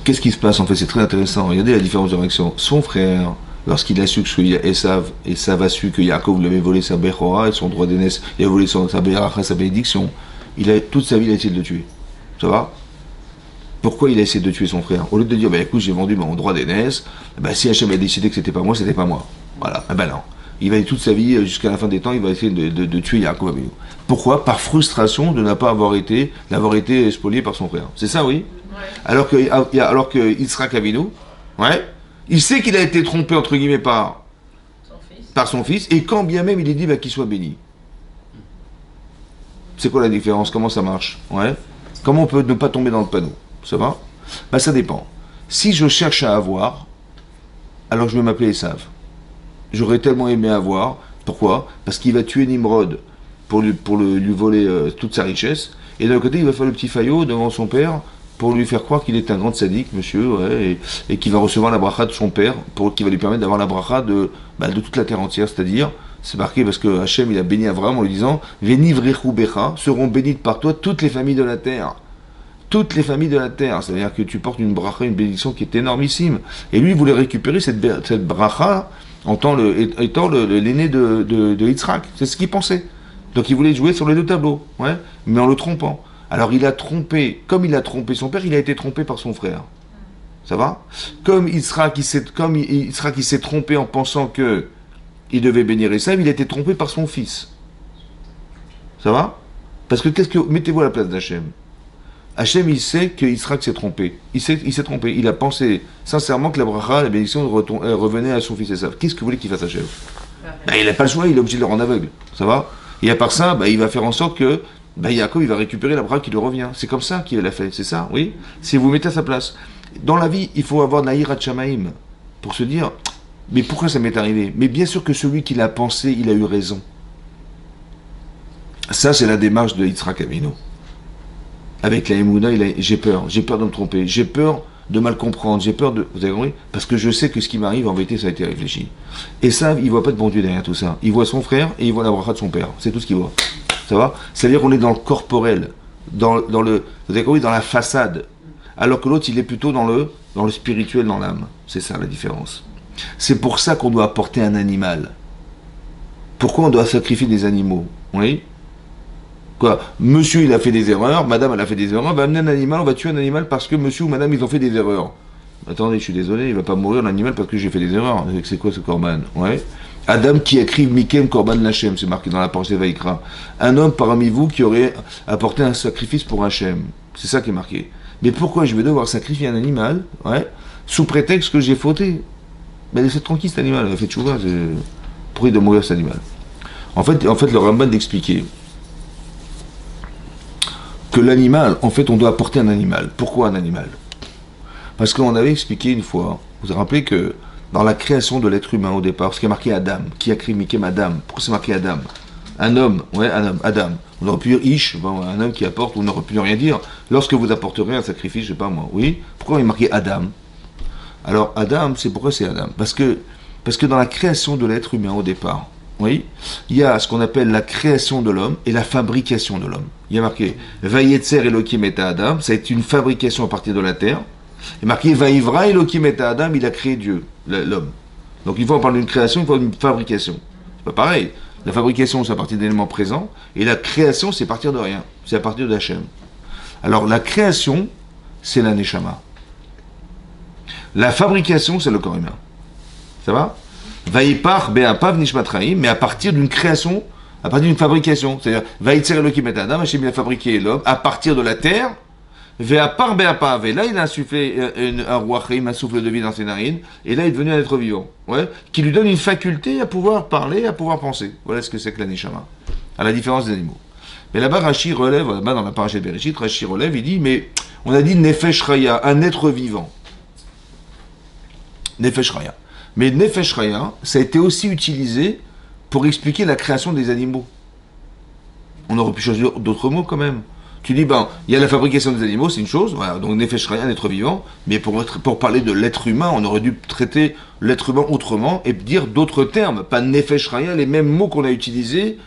Qu'est-ce qui se passe en fait? C'est très intéressant. Regardez la différence de réaction. Son frère, lorsqu'il a su que Esav a su que Yaakov lui avait volé sa Bechora et son droit d'aînesse, il a volé sa Beracha, sa bénédiction, toute sa vie, il a essayé de le tuer. Ça va? Pourquoi il a essayé de tuer son frère? Au lieu de dire, bah écoute, j'ai vendu mon droit d'aînesse, bah si Hachem a décidé que c'était pas moi, c'était pas moi. Voilà. Ah ben non. Il va toute sa vie, jusqu'à la fin des temps, il va essayer de tuer Yaakov Avinu. Pourquoi? Par frustration de d'avoir été spolié par son frère. C'est ça, oui? Ouais. Alors que Yitzhak Avinu, ouais, il sait qu'il a été trompé, entre guillemets, par son fils, et quand bien même il est dit bah, qu'il soit béni. C'est quoi la différence? Comment ça marche? Ouais. Comment on peut ne pas tomber dans le panneau? Ça va? Bah ça dépend. Si je cherche à avoir, alors je vais m'appeler Esav. J'aurais tellement aimé avoir. Pourquoi? Parce qu'il va tuer Nimrod pour lui voler toute sa richesse. Et d'un côté, il va faire le petit faillot devant son père pour lui faire croire qu'il est un grand sadique, monsieur, ouais, et qu'il va recevoir la bracha de son père, qui va lui permettre d'avoir la bracha de toute la terre entière. C'est-à-dire, c'est marqué parce que Hachem, il a béni Abraham en lui disant Venivrechu becha, seront bénites par toi toutes les familles de la terre. Toutes les familles de la terre. C'est-à-dire que tu portes une bracha, une bénédiction qui est énormissime. Et lui, il voulait récupérer cette bracha étant l'aîné de Yitzhak. C'est ce qu'il pensait. Donc il voulait jouer sur les deux tableaux, ouais, mais en le trompant. Alors il a trompé, comme il a trompé son père, il a été trompé par son frère. Ça va? Comme Yitzhak, il s'est trompé en pensant que il devait bénir Esav, il a été trompé par son fils. Ça va? Parce que mettez-vous à la place d'Hachem. Hachem, il sait que Yitzhak s'est trompé. Il s'est trompé. Il a pensé sincèrement que la bracha, la bénédiction, revenait à son fils Esav. Qu'est-ce que vous voulez qu'il fasse Hachem? Il n'a pas le choix, il est obligé de le rendre aveugle. Ça va? Et à part ça, il va faire en sorte que Yaakov, il va récupérer la bracha qui lui revient. C'est comme ça qu'il l'a fait, c'est ça? Oui? Si vous mettez à sa place. Dans la vie, il faut avoir Naïrat Shamaïm pour se dire, mais pourquoi ça m'est arrivé? Mais bien sûr que celui qui l'a pensé, il a eu raison. Ça, c'est la démarche de Yitzhak Avinu. Avec la Emouna, j'ai peur de me tromper, j'ai peur de mal comprendre, j'ai peur de... Vous avez compris? Parce que je sais que ce qui m'arrive, en vérité, ça a été réfléchi. Et ça, il ne voit pas de bon Dieu derrière tout ça. Il voit son frère et il voit la bracha de son père. C'est tout ce qu'il voit. Ça va? C'est-à-dire qu'on est dans le corporel, dans la façade. Alors que l'autre, il est plutôt dans le spirituel, dans l'âme. C'est ça la différence. C'est pour ça qu'on doit apporter un animal. Pourquoi on doit sacrifier des animaux? Oui? Quoi? Monsieur, il a fait des erreurs, madame, elle a fait des erreurs, on va amener un animal, on va tuer un animal parce que monsieur ou madame, ils ont fait des erreurs. Attendez, je suis désolé, il va pas mourir l'animal parce que j'ai fait des erreurs. C'est quoi ce korban? Ouais. Adam qui écrit Mikem Korban Lachem, c'est marqué dans la parole de Vaïkra. Un homme parmi vous qui aurait apporté un sacrifice pour Hachem. C'est ça qui est marqué. Mais pourquoi je vais devoir sacrifier un animal, ouais, sous prétexte que j'ai fauté? Laissez tranquille cet animal, il a fait tchouva, pourquoi il doit mourir cet animal? En fait, le Ramban d'expliquer que l'animal, en fait, on doit apporter un animal. Pourquoi un animal? Parce qu'on avait expliqué une fois, vous vous rappelez que dans la création de l'être humain au départ, ce qui est marqué Adam, qui a créé Mikem Adam? Pourquoi c'est marqué Adam? Un homme, ouais, un homme, Adam. On aurait pu dire Ish, un homme qui apporte, on aurait pu ne rien dire. Lorsque vous apporterez un sacrifice, je sais pas moi, oui. Pourquoi il est marqué Adam? Alors Adam, c'est pourquoi c'est Adam? Parce que dans la création de l'être humain au départ, oui, il y a ce qu'on appelle la création de l'homme et la fabrication de l'homme. Il y a marqué Vayetzer Elohim et Adam, ça a été une fabrication à partir de la terre. Et marqué Vaïvra Elohim et Adam, il a créé Dieu, l'homme. Donc il faut parler d'une création, il faut d'une fabrication. C'est pas pareil. La fabrication, c'est à partir d'éléments présents, et la création, c'est à partir de rien. C'est à partir d'Hachem. Alors la création, c'est la Neshama. La fabrication, c'est le corps humain. Ça va? Vaïpar be'apav nishmatraim, mais à partir d'une création, à partir d'une fabrication. C'est-à-dire, Vaïtzer Elohim et Adam, Hachem il a fabriqué l'homme à partir de la terre, ve'apar be'apav, et là il a insufflé un ruachim, un souffle de vie dans ses narines, et là il est devenu un être vivant, ouais, qui lui donne une faculté à pouvoir parler, à pouvoir penser. Voilà ce que c'est que la neshama, à la différence des animaux. Mais là-bas, Rashi relève, là-bas dans la parasha de Bereshit, Rashi relève, il dit, mais on a dit Nefesh Raya, un être vivant. Nefesh Raya. Mais Nefesh Raya, ça a été aussi utilisé pour expliquer la création des animaux. On aurait pu choisir d'autres mots quand même. Tu dis, il y a la fabrication des animaux, c'est une chose, voilà, donc Nefesh Raya, un être vivant, mais pour parler de l'être humain, on aurait dû traiter l'être humain autrement et dire d'autres termes, pas Nefesh Raya, les mêmes mots qu'on a utilisés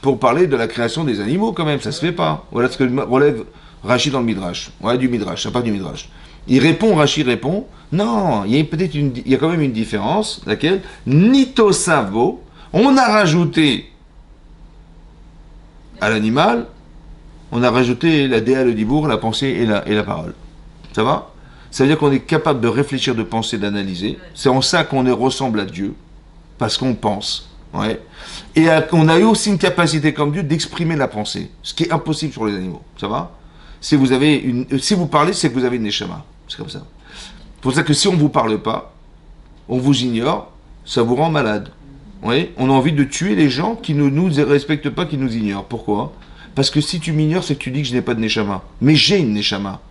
pour parler de la création des animaux quand même, ça se fait pas. Voilà ce que relève Rashi dans le Midrash, ouais, du Midrash, ça part du Midrash. Rashi répond, non, il y a quand même une différence, laquelle, Nito Savo, on a rajouté à l'animal, on a rajouté la déa, le dibour, la pensée et la parole. Ça va? Ça veut dire qu'on est capable de réfléchir, de penser, d'analyser. C'est en ça qu'on ressemble à Dieu, parce qu'on pense. Ouais. Et on a eu aussi une capacité comme Dieu d'exprimer la pensée, ce qui est impossible sur les animaux. Ça va? Si vous parlez, c'est que vous avez une neshama. C'est comme ça. C'est pour ça que si on ne vous parle pas, on vous ignore, ça vous rend malade. Oui, on a envie de tuer les gens qui ne nous respectent pas, qui nous ignorent. Pourquoi? Parce que si tu m'ignores, c'est que tu dis que je n'ai pas de neshama. Mais j'ai une neshama.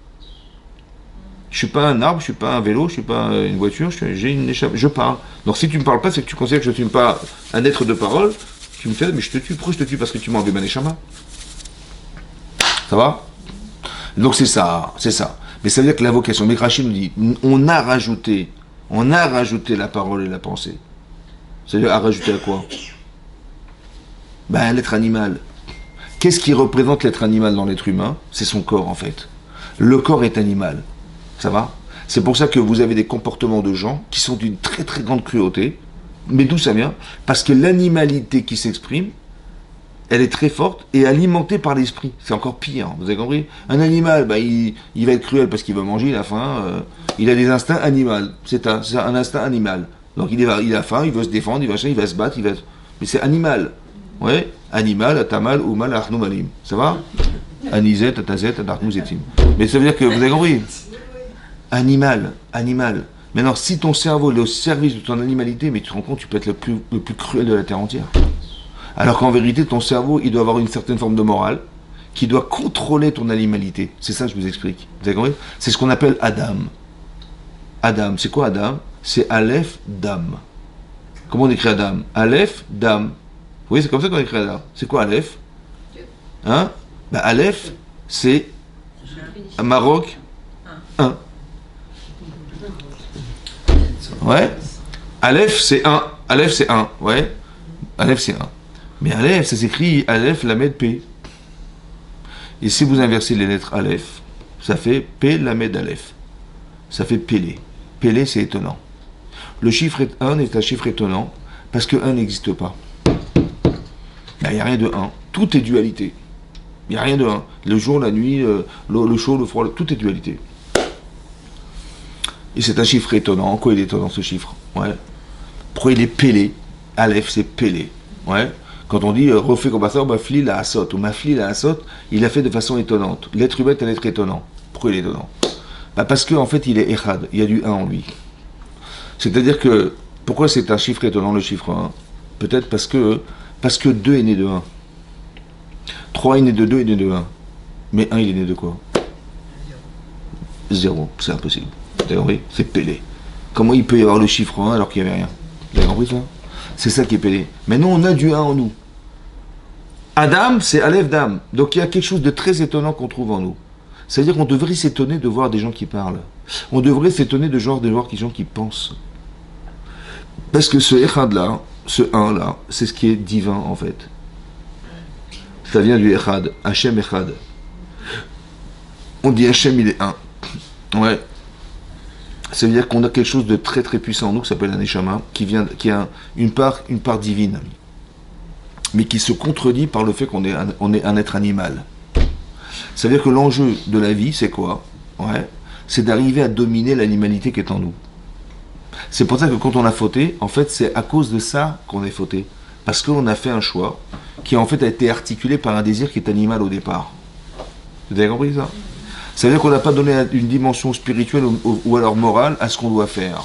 Je suis pas un arbre, je suis pas un vélo, je suis pas une voiture, j'ai une neshama. Je parle. Donc si tu me parles pas, c'est que tu considères que je ne suis pas un être de parole. Tu me fais, mais je te tue. Pourquoi je te tue? Parce que tu m'as enlevé ma neshama. Ça va? Donc c'est ça, c'est ça. Mais ça veut dire que la vocation, Mekrachi nous dit, on a rajouté la parole et la pensée. C'est-à-dire à rajouter à quoi? Ben, l'être animal. Qu'est-ce qui représente l'être animal dans l'être humain? C'est son corps en fait. Le corps est animal. Ça va? C'est pour ça que vous avez des comportements de gens qui sont d'une très très grande cruauté. Mais d'où ça vient? Parce que l'animalité qui s'exprime, elle est très forte et alimentée par l'esprit. C'est encore pire, vous avez compris? Un animal, bah, il va être cruel parce qu'il va manger, il a faim, il a des instincts animaux. C'est un instinct animal. Donc il a faim, il veut se défendre, il va se battre, mais c'est animal. Ouais? Animal, atamal, oumal, arnoumalim. Ça va? Anizet, atazet, adarnouzetim. Mais ça veut dire que, vous avez compris? Animal. Maintenant, si ton cerveau est au service de ton animalité, mais tu te rends compte, tu peux être le plus cruel de la terre entière. Alors qu'en vérité, ton cerveau, il doit avoir une certaine forme de morale qui doit contrôler ton animalité. C'est ça que je vous explique. Vous avez compris? C'est ce qu'on appelle Adam. Adam, c'est quoi Adam? C'est Aleph, Dam. Comment on écrit Adam? Aleph, Dam. Vous voyez, c'est comme ça qu'on écrit Adam. C'est quoi Aleph? Hein? Ben, Aleph, c'est Maroc 1. Ouais? Aleph, c'est 1. Aleph, c'est 1. Ouais? Aleph, c'est 1. Mais Aleph, ça s'écrit Aleph, Lamed, P. Et si vous inversez les lettres Aleph, ça fait P, Lamed, Aleph. Ça fait Pélé. Pélé, c'est étonnant. Le chiffre 1 est un chiffre étonnant parce que 1 n'existe pas. Il n'y a rien de 1. Tout est dualité. Il n'y a rien de 1. Le jour, la nuit, le chaud, le froid, tout est dualité. Et c'est un chiffre étonnant. En quoi il est étonnant ce chiffre? Ouais. Pourquoi il est Pélé? Aleph, c'est Pélé. Ouais. Quand on dit refait comme ça, Mafli la Asot, ou Mafli la Asot, il l'a fait de façon étonnante. L'être humain est un être étonnant. Pourquoi il est étonnant? Bah parce qu'en fait, il est Echad, il y a du 1 en lui. C'est-à-dire que, pourquoi c'est un chiffre étonnant, le chiffre 1? Peut-être parce que 2 est né de 1. 3 est né de 2 est né de 1. Mais 1, il est né de quoi? 0, c'est impossible. Vous avez compris? C'est Pélé. Comment il peut y avoir le chiffre 1 alors qu'il n'y avait rien? Vous avez compris ça? C'est ça qui est Pélé. Maintenant, on a du 1 en nous. Adam, c'est Aleph Dam. Donc il y a quelque chose de très étonnant qu'on trouve en nous. C'est-à-dire qu'on devrait s'étonner de voir des gens qui parlent. On devrait s'étonner de voir des gens qui pensent. Parce que ce Echad-là, ce 1-là, c'est ce qui est divin en fait. Ça vient du Echad, Hachem Echad. On dit Hachem, il est 1. Ouais. Ça veut dire qu'on a quelque chose de très très puissant en nous qui s'appelle un Neshama, qui a une part divine, mais qui se contredit par le fait qu'on est un être animal. Ça veut dire que l'enjeu de la vie, c'est quoi? Ouais, c'est d'arriver à dominer l'animalité qui est en nous. C'est pour ça que quand on a fauté, en fait, c'est à cause de ça qu'on est fauté. Parce qu'on a fait un choix qui en fait a été articulé par un désir qui est animal au départ. Vous avez compris ça? Ça veut dire qu'on n'a pas donné une dimension spirituelle ou alors morale à ce qu'on doit faire.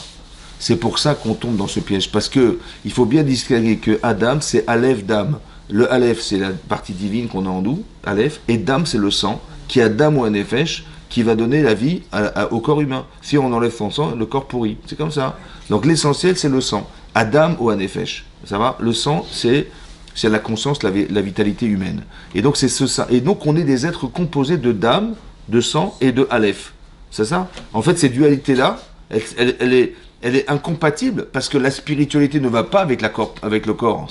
C'est pour ça qu'on tombe dans ce piège. Parce que il faut bien distinguer que Adam, c'est Aleph Dam. Le Aleph, c'est la partie divine qu'on a en nous, Aleph, et Dam, c'est le sang, qui a Dam ou un Nefesh, qui va donner la vie au corps humain. Si on enlève son sang, le corps pourrit. C'est comme ça. Donc l'essentiel, c'est le sang. Adam ou un Nefesh. Ça va? Le sang, c'est la conscience, la vitalité humaine. Et donc c'est ça. Et donc on est des êtres composés de Dam, de sang et de Aleph. C'est ça? En fait, ces dualités-là, elle est incompatible parce que la spiritualité ne va pas avec le corps.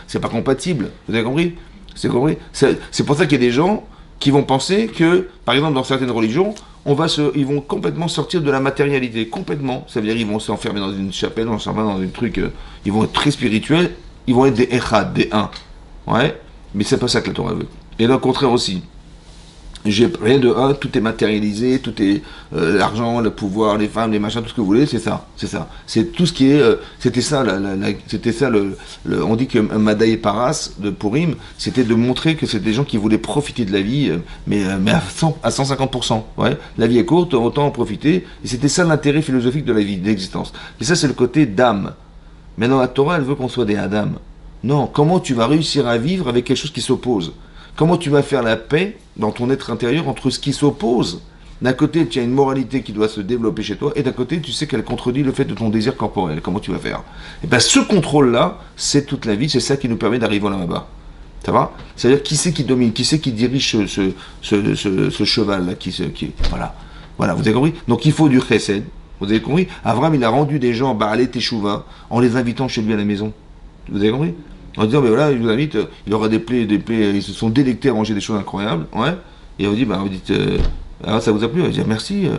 C'est pas compatible. Vous avez compris? C'est compris? C'est pour ça qu'il y a des gens qui vont penser que, par exemple, dans certaines religions, ils vont complètement sortir de la matérialité, complètement. Ça veut dire qu'ils vont s'enfermer dans une chapelle, dans un truc, ils vont être très spirituels, ils vont être des echad, des uns. Ouais? Mais c'est pas ça que la Torah veut. Et au contraire aussi. J'ai rien de un, tout est matérialisé, tout est l'argent, le pouvoir, les femmes, les machins, tout ce que vous voulez, c'est ça, c'est ça. C'est tout ce qui est, c'était ça, c'était ça on dit que Madaï Paras de Purim, c'était de montrer que c'était des gens qui voulaient profiter de la vie, mais à 150%. Ouais, la vie est courte, autant en profiter. Et c'était ça l'intérêt philosophique de la vie, de l'existence. Et ça, c'est le côté d'âme. Mais dans la Torah, elle veut qu'on soit des Adam. Non, comment tu vas réussir à vivre avec quelque chose qui s'oppose? Comment tu vas faire la paix dans ton être intérieur entre ce qui s'oppose? D'un côté, tu as une moralité qui doit se développer chez toi, et d'un côté, tu sais qu'elle contredit le fait de ton désir corporel. Comment tu vas faire? Et bien, ce contrôle-là, c'est toute la vie, c'est ça qui nous permet d'arriver au là-bas. Ça va? C'est-à-dire, qui c'est qui domine? Qui c'est qui dirige ce cheval-là voilà. Voilà, vous avez compris? Donc, il faut du chesed. Vous avez compris? Avram, il a rendu des gens Baalé Teshuvah en les invitant chez lui à la maison. Vous avez compris? En disant, mais voilà, il vous invite, il aura des plaies, ils se sont délectés à manger des choses incroyables, ouais. Et on dit, bah, vous dites, ah, ça vous a plu? On dit, merci.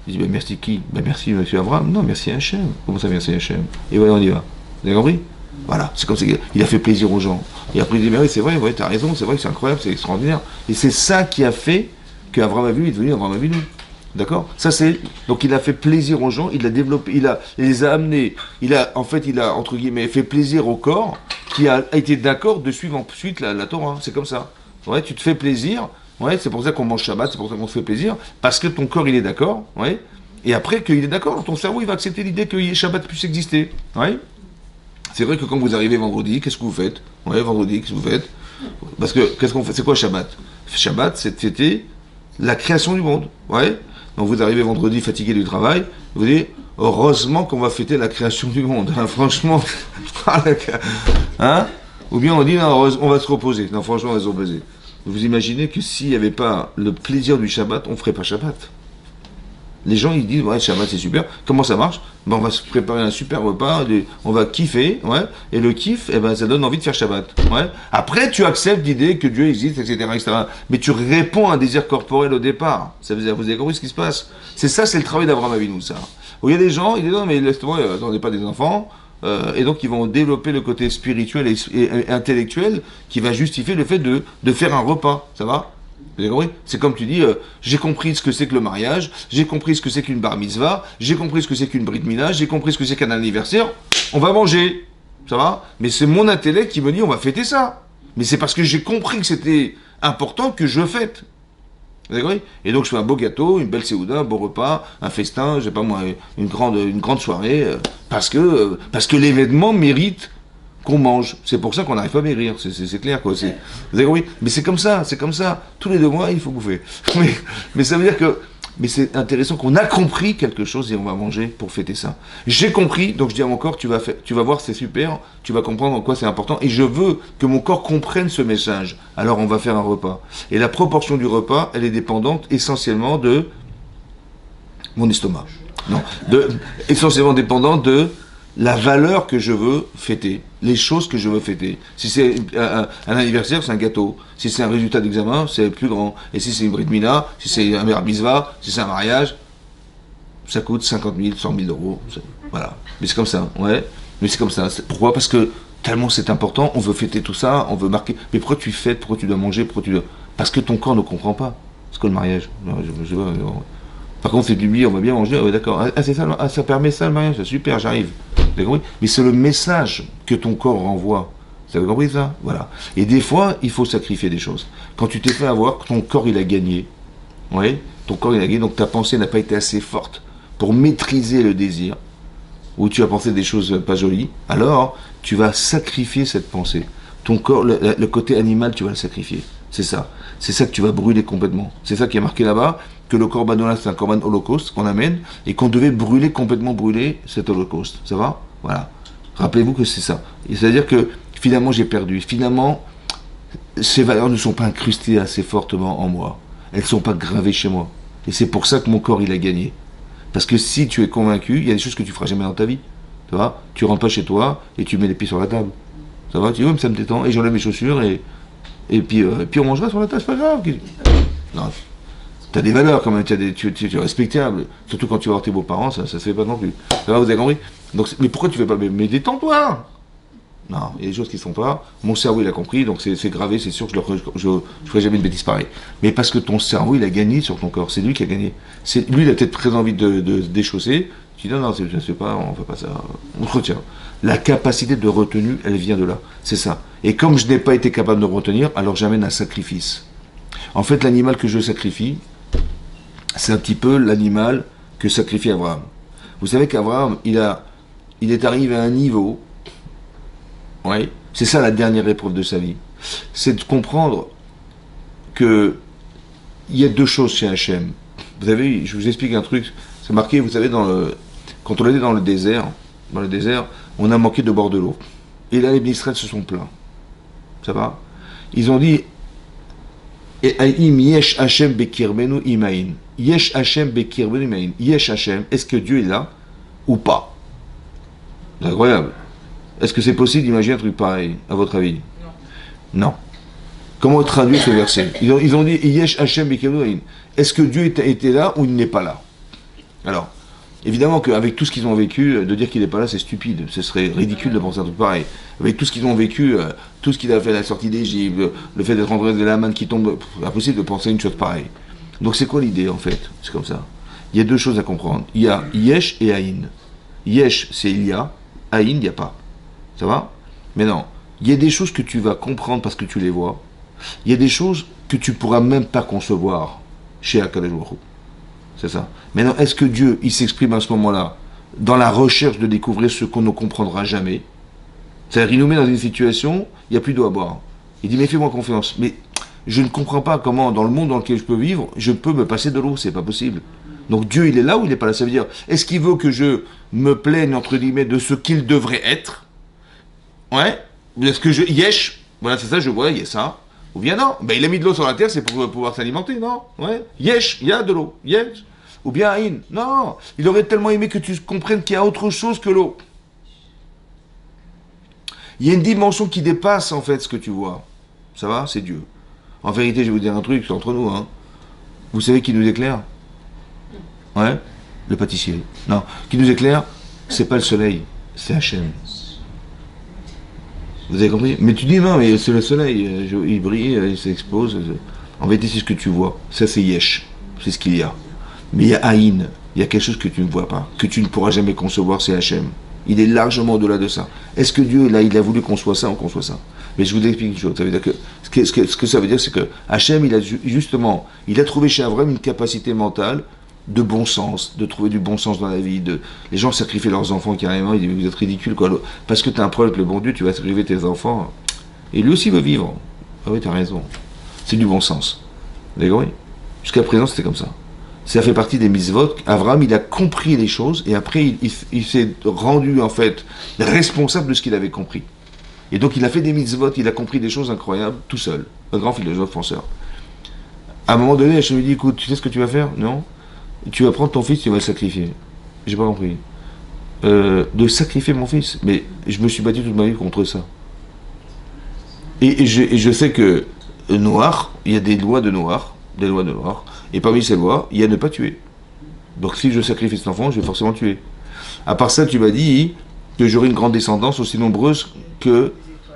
Il dit, bah, merci qui? Bah, merci monsieur Abraham. Non, merci Hachem. Comment ça, merci Hachem? Et voilà, on y va. Vous avez compris? Voilà, c'est comme ça qu'il a fait plaisir aux gens. Et après, il dit, mais oui, c'est vrai, ouais, t'as raison, c'est vrai que c'est incroyable, c'est extraordinaire. Et c'est ça qui a fait qu'Abraham Avinu est devenu Abraham Avinu. D'accord? Ça c'est. Donc il a fait plaisir aux gens, il a développé, il les a amenés, en fait, il a, entre guillemets, fait plaisir au corps qui a été d'accord de suivre ensuite la Torah. C'est comme ça. Ouais, tu te fais plaisir, ouais, c'est pour ça qu'on mange Shabbat, c'est pour ça qu'on se fait plaisir, parce que ton corps il est d'accord, ouais, et après qu'il est d'accord, ton cerveau il va accepter l'idée que Shabbat puisse exister. Ouais. C'est vrai que quand vous arrivez vendredi, qu'est-ce que vous faites? Ouais, vendredi, qu'est-ce que vous faites? Parce que, qu'est-ce qu'on fait? C'est quoi Shabbat? Shabbat, c'est de fêter la création du monde. Ouais. Donc vous arrivez vendredi fatigué du travail, vous dites, heureusement qu'on va fêter la création du monde. Hein, franchement, hein? Ou bien on dit, non, on va se reposer. Non, franchement, on va se reposer. Vous imaginez que s'il n'y avait pas le plaisir du Shabbat, on ne ferait pas Shabbat. Les gens, ils disent, ouais, Shabbat, c'est super. Comment ça marche? Ben, on va se préparer un super repas, on va kiffer, ouais. Et le kiff, eh ben, ça donne envie de faire Shabbat, ouais. Après, tu acceptes l'idée que Dieu existe, etc., etc. Mais tu réponds à un désir corporel au départ. Ça veut dire, vous avez compris ce qui se passe? C'est ça, c'est le travail d'Abraham Avinu, ça. Où il y a des gens, ils disent, non, mais laisse-moi, on n'est pas des enfants. Et donc, ils vont développer le côté spirituel et intellectuel qui va justifier le fait de faire un repas. Ça va? Vous avez compris? C'est comme tu dis, j'ai compris ce que c'est que le mariage, j'ai compris ce que c'est qu'une bar mitzvah, j'ai compris ce que c'est qu'une brit mila, j'ai compris ce que c'est qu'un anniversaire, on va manger, ça va? Mais c'est mon intellect qui me dit on va fêter ça. Mais c'est parce que j'ai compris que c'était important que je fête. Vous avez compris? Et donc je fais un beau gâteau, une belle séouda, un beau repas, un festin, je sais pas moi, une grande soirée, parce que l'événement mérite qu'on mange. C'est pour ça qu'on n'arrive pas à maigrir, c'est clair quoi. Vous avez compris? Mais c'est comme ça. Tous les 2 mois, il faut bouffer. Mais ça veut dire que, mais c'est intéressant qu'on a compris quelque chose et on va manger pour fêter ça. J'ai compris, donc je dis à mon corps, tu vas voir, c'est super, tu vas comprendre en quoi c'est important et je veux que mon corps comprenne ce message. Alors on va faire un repas. Et la proportion du repas, elle est dépendante essentiellement de mon estomac. Non, essentiellement dépendante de la valeur que je veux fêter, les choses que je veux fêter. Si c'est un anniversaire, c'est un gâteau. Si c'est un résultat d'examen, c'est plus grand. Et si c'est une brit mila, si c'est un bar mitzvah, si c'est un mariage, ça coûte 50 000, 100 000 euros. Voilà. Mais c'est comme ça, ouais. Mais c'est comme ça. Pourquoi? Parce que tellement c'est important, on veut fêter tout ça, on veut marquer. Mais pourquoi tu fêtes? Pourquoi tu dois manger? Parce que ton corps ne comprend pas. C'est quoi le mariage? Par contre, c'est publié, on va bien manger. Ouais, d'accord. Ah, c'est ça, ça permet ça le mariage. Super, j'arrive. Vous avez compris? Mais c'est le message que ton corps renvoie. Vous avez compris ça? Voilà. Et des fois, il faut sacrifier des choses. Quand tu t'es fait avoir, ton corps il a gagné. Oui, ton corps il a gagné, donc ta pensée n'a pas été assez forte pour maîtriser le désir. Ou tu as pensé des choses pas jolies. Alors, tu vas sacrifier cette pensée. Ton corps, le côté animal, tu vas le sacrifier. C'est ça. C'est ça que tu vas brûler complètement. C'est ça qui est marqué là-bas, que le korban ola, c'est un korban holocauste qu'on amène, et qu'on devait complètement brûler cet holocauste. Ça va? Voilà. Rappelez-vous que c'est ça. C'est-à-dire que, finalement, j'ai perdu. Finalement, ces valeurs ne sont pas incrustées assez fortement en moi. Elles ne sont pas gravées chez moi. Et c'est pour ça que mon corps, il a gagné. Parce que si tu es convaincu, il y a des choses que tu feras jamais dans ta vie. Tu vois? Tu rentres pas chez toi, et tu mets les pieds sur la table. Ça va? Tu dis, oui, mais ça me détend, et j'enlève mes chaussures, et puis on mangera sur la table, c'est pas grave. Non. T'as des valeurs quand même, tu es respectable. Surtout quand tu vas voir tes beaux-parents, ça se fait pas non plus. Ça va, vous avez compris? Donc, mais pourquoi tu fais pas? Mais détends-toi! Non, il y a des choses qui ne sont pas. Mon cerveau, il a compris, donc c'est gravé, c'est sûr que je ne ferai jamais une bêtise pareille. Mais parce que ton cerveau, il a gagné sur ton corps. C'est lui qui a gagné. Lui, il a peut-être très envie de se déchausser. Tu dis non, ça ne se fait pas, on ne fait pas ça. On se retient. La capacité de retenue, elle vient de là. C'est ça. Et comme je n'ai pas été capable de retenir, alors j'amène un sacrifice. En fait, l'animal que je sacrifie, c'est un petit peu l'animal que sacrifie Abraham. Vous savez qu'Abraham, il est arrivé à un niveau. Oui, c'est ça la dernière épreuve de sa vie. C'est de comprendre que il y a deux choses chez Hachem. Vous savez, je vous explique un truc. C'est marqué, vous savez, quand on était dans le désert, on a manqué de bord de l'eau. Et là, les ministres se sont plaints. Ça va? Ils ont dit Yesh Hachem bekirbenu imain. Yesh Hachem bekirbenu imain. Yesh Hachem, est-ce que Dieu est là ou pas? C'est incroyable. Est-ce que c'est possible d'imaginer un truc pareil, à votre avis? Non. Comment traduire ce verset? Ils ont dit Yesh Hachem bekirbenu imain. Est-ce que Dieu était là ou il n'est pas là? Alors, évidemment qu'avec tout ce qu'ils ont vécu, de dire qu'il n'est pas là, c'est stupide. Ce serait ridicule de penser un truc pareil. Avec tout ce qu'ils ont vécu, tout ce qu'il a fait à la sortie d'Égypte, le fait d'être entouré de la manne qui tombe, c'est impossible de penser une chose pareille. Donc c'est quoi l'idée en fait? C'est comme ça. Il y a deux choses à comprendre. Il y a Yesh et Aïn. Yesh, c'est il y a. Aïn, il n'y a pas. Ça va? Mais non. Il y a des choses que tu vas comprendre parce que tu les vois. Il y a des choses que tu pourras même pas concevoir chez Akadosh Baruch Hu. C'est ça. Maintenant, est-ce que Dieu, il s'exprime à ce moment-là dans la recherche de découvrir ce qu'on ne comprendra jamais? C'est-à-dire, il nous met dans une situation, il n'y a plus d'eau à boire. Il dit, mais fais-moi confiance. Mais je ne comprends pas comment, dans le monde dans lequel je peux vivre, je peux me passer de l'eau, c'est pas possible. Donc Dieu, il est là ou il n'est pas là? Ça veut dire, est-ce qu'il veut que je me plaigne, entre guillemets, de ce qu'il devrait être? Ouais. Est-ce que Yesh, voilà, c'est ça, je vois, il y a ça. Ou bien non, ben, il a mis de l'eau sur la terre, c'est pour pouvoir s'alimenter, non? Ouais. Yesh, il y a de l'eau. Yesh. Ou bien Aïn. Non, il aurait tellement aimé que tu comprennes qu'il y a autre chose que l'eau. Il y a une dimension qui dépasse en fait ce que tu vois. Ça va? C'est Dieu. En vérité, je vais vous dire un truc, c'est entre nous. Hein. Vous savez qui nous éclaire? Ouais? Le pâtissier. Non. Qui nous éclaire, c'est pas le soleil, c'est Hachem. Vous avez compris? Mais tu dis non, mais c'est le soleil, il brille, il s'expose. En vérité, c'est ce que tu vois. Ça, c'est Yesh. C'est ce qu'il y a. Mais il y a Aïn. Il y a quelque chose que tu ne vois pas, que tu ne pourras jamais concevoir, c'est Hachem. Il est largement au-delà de ça. Est-ce que Dieu, là, il a voulu qu'on soit ça ou qu'on soit ça? Mais je vous explique une chose. Ça veut dire que ce que ça veut dire, c'est que Hachem, il a justement, il a trouvé chez Abraham une capacité mentale de bon sens, de trouver du bon sens dans la vie. Les gens sacrifient leurs enfants carrément, ils disent, vous êtes ridicule, quoi. Parce que tu as un problème avec le bon Dieu, tu vas sacrifier tes enfants. Et lui aussi veut vivre. Ah oui, tu as raison. C'est du bon sens. D'accord? Oui. Jusqu'à présent, c'était comme ça. Ça fait partie des mitzvot. Abraham, il a compris les choses et après, il s'est rendu, en fait, responsable de ce qu'il avait compris. Et donc, il a fait des mitzvot, il a compris des choses incroyables, tout seul. Un grand philosophe penseur. À un moment donné, je lui dis, écoute, tu sais ce que tu vas faire? Non? Tu vas prendre ton fils, tu vas le sacrifier. J'ai pas compris. De sacrifier mon fils? Mais je me suis battu toute ma vie contre ça. Et je sais que Noir, il y a des lois de Noir, et parmi ces lois, il y a ne pas tuer. Donc si je sacrifie cet enfant, je vais forcément le tuer. À part ça, tu m'as dit que j'aurai une grande descendance aussi nombreuse que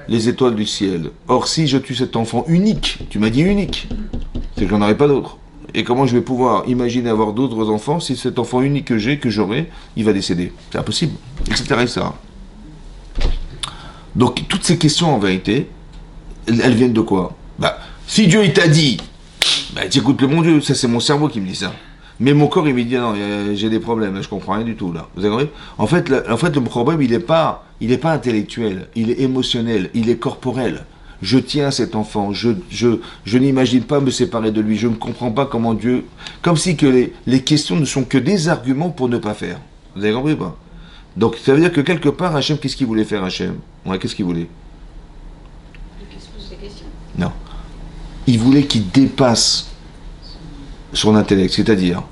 les étoiles du ciel. Or, si je tue cet enfant unique, tu m'as dit unique, c'est que j'en aurai pas d'autres. Et comment je vais pouvoir imaginer avoir d'autres enfants si cet enfant unique que j'aurai, il va décéder? C'est impossible, etc., etc. Donc, toutes ces questions, en vérité, elles viennent de quoi? Si Dieu, il t'a dit, t'écoutes le bon Dieu, ça c'est mon cerveau qui me dit ça. Mais mon corps, il me dit, non, j'ai des problèmes, je comprends rien du tout, là. Vous avez compris? En fait, le problème, il n'est pas intellectuel, il est émotionnel, il est corporel. Je tiens à cet enfant, je n'imagine pas me séparer de lui, je ne comprends pas comment Dieu... Comme si que les questions ne sont que des arguments pour ne pas faire. Vous avez compris ou pas? Donc, ça veut dire que quelque part, Hachem, qu'est-ce qu'il voulait faire, Hachem? Ouais, qu'est-ce qu'il voulait? Non. Il voulait qu'il dépasse son intellect, c'est-à-dire,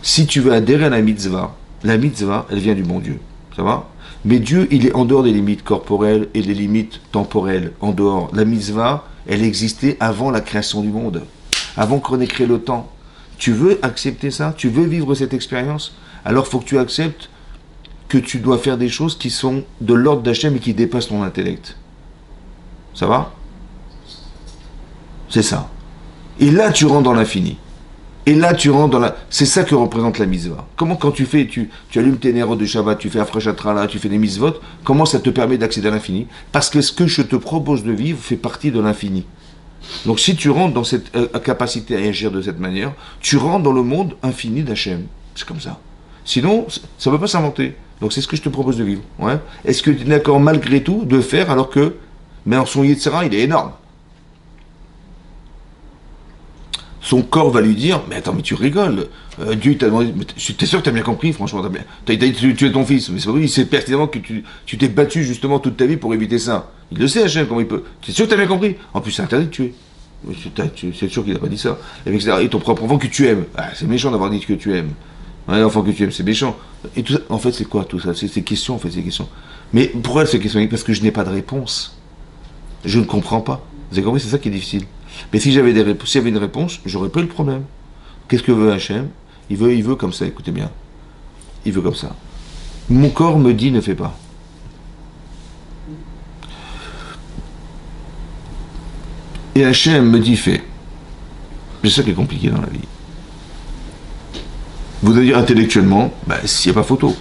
si tu veux adhérer à la mitzvah, elle vient du bon Dieu, ça va? Mais Dieu, il est en dehors des limites corporelles et des limites temporelles, en dehors. La mitzvah, elle existait avant la création du monde, avant qu'on ait créé le temps. Tu veux accepter ça? Tu veux vivre cette expérience? Alors il faut que tu acceptes que tu dois faire des choses qui sont de l'ordre d'Hachem et qui dépassent ton intellect. Ça va? C'est ça. Et là, tu rentres dans l'infini. Et là, tu rentres dans la... C'est ça que représente la mitzvah. Comment, quand tu fais, tu allumes tes néros de Shabbat, tu fais Afrashatrala, tu fais des mitzvot, comment ça te permet d'accéder à l'infini? Parce que ce que je te propose de vivre fait partie de l'infini. Donc si tu rentres dans cette capacité à agir de cette manière, tu rentres dans le monde infini d'Hachem. C'est comme ça. Sinon, ça ne peut pas s'inventer. Donc c'est ce que je te propose de vivre. Ouais. Est-ce que tu es d'accord malgré tout de faire alors que... Mais alors son Yetzira, il est énorme. Son corps va lui dire, mais attends, mais tu rigoles. Dieu t'a demandé, t'es sûr que t'as bien compris, franchement, t'as tué ton fils, mais c'est pas vrai, il sait pertinemment que tu t'es battu justement toute ta vie pour éviter ça. Il le sait, Hachem, comment il peut. C'est sûr que t'as bien compris. En plus, c'est interdit de tuer. C'est sûr qu'il n'a pas dit ça. Et ton propre enfant que tu aimes. Ah, c'est méchant d'avoir dit que tu aimes. Ouais, l'enfant que tu aimes, c'est méchant. Et tout ça, en fait, c'est quoi tout ça? C'est ces questions, en fait, ces questions. Mais pourquoi ces questions? Parce que je n'ai pas de réponse. Je ne comprends pas. Vous avez compris, c'est ça qui est difficile. Mais si j'avais s'il y avait une réponse, j'aurais pas eu le problème. Qu'est-ce que veut Hachem? Il veut comme ça, écoutez bien. Il veut comme ça. Mon corps me dit ne fais pas. Et Hachem me dit fais. C'est ça qui est compliqué dans la vie. Vous allez dire intellectuellement, s'il n'y a pas photo.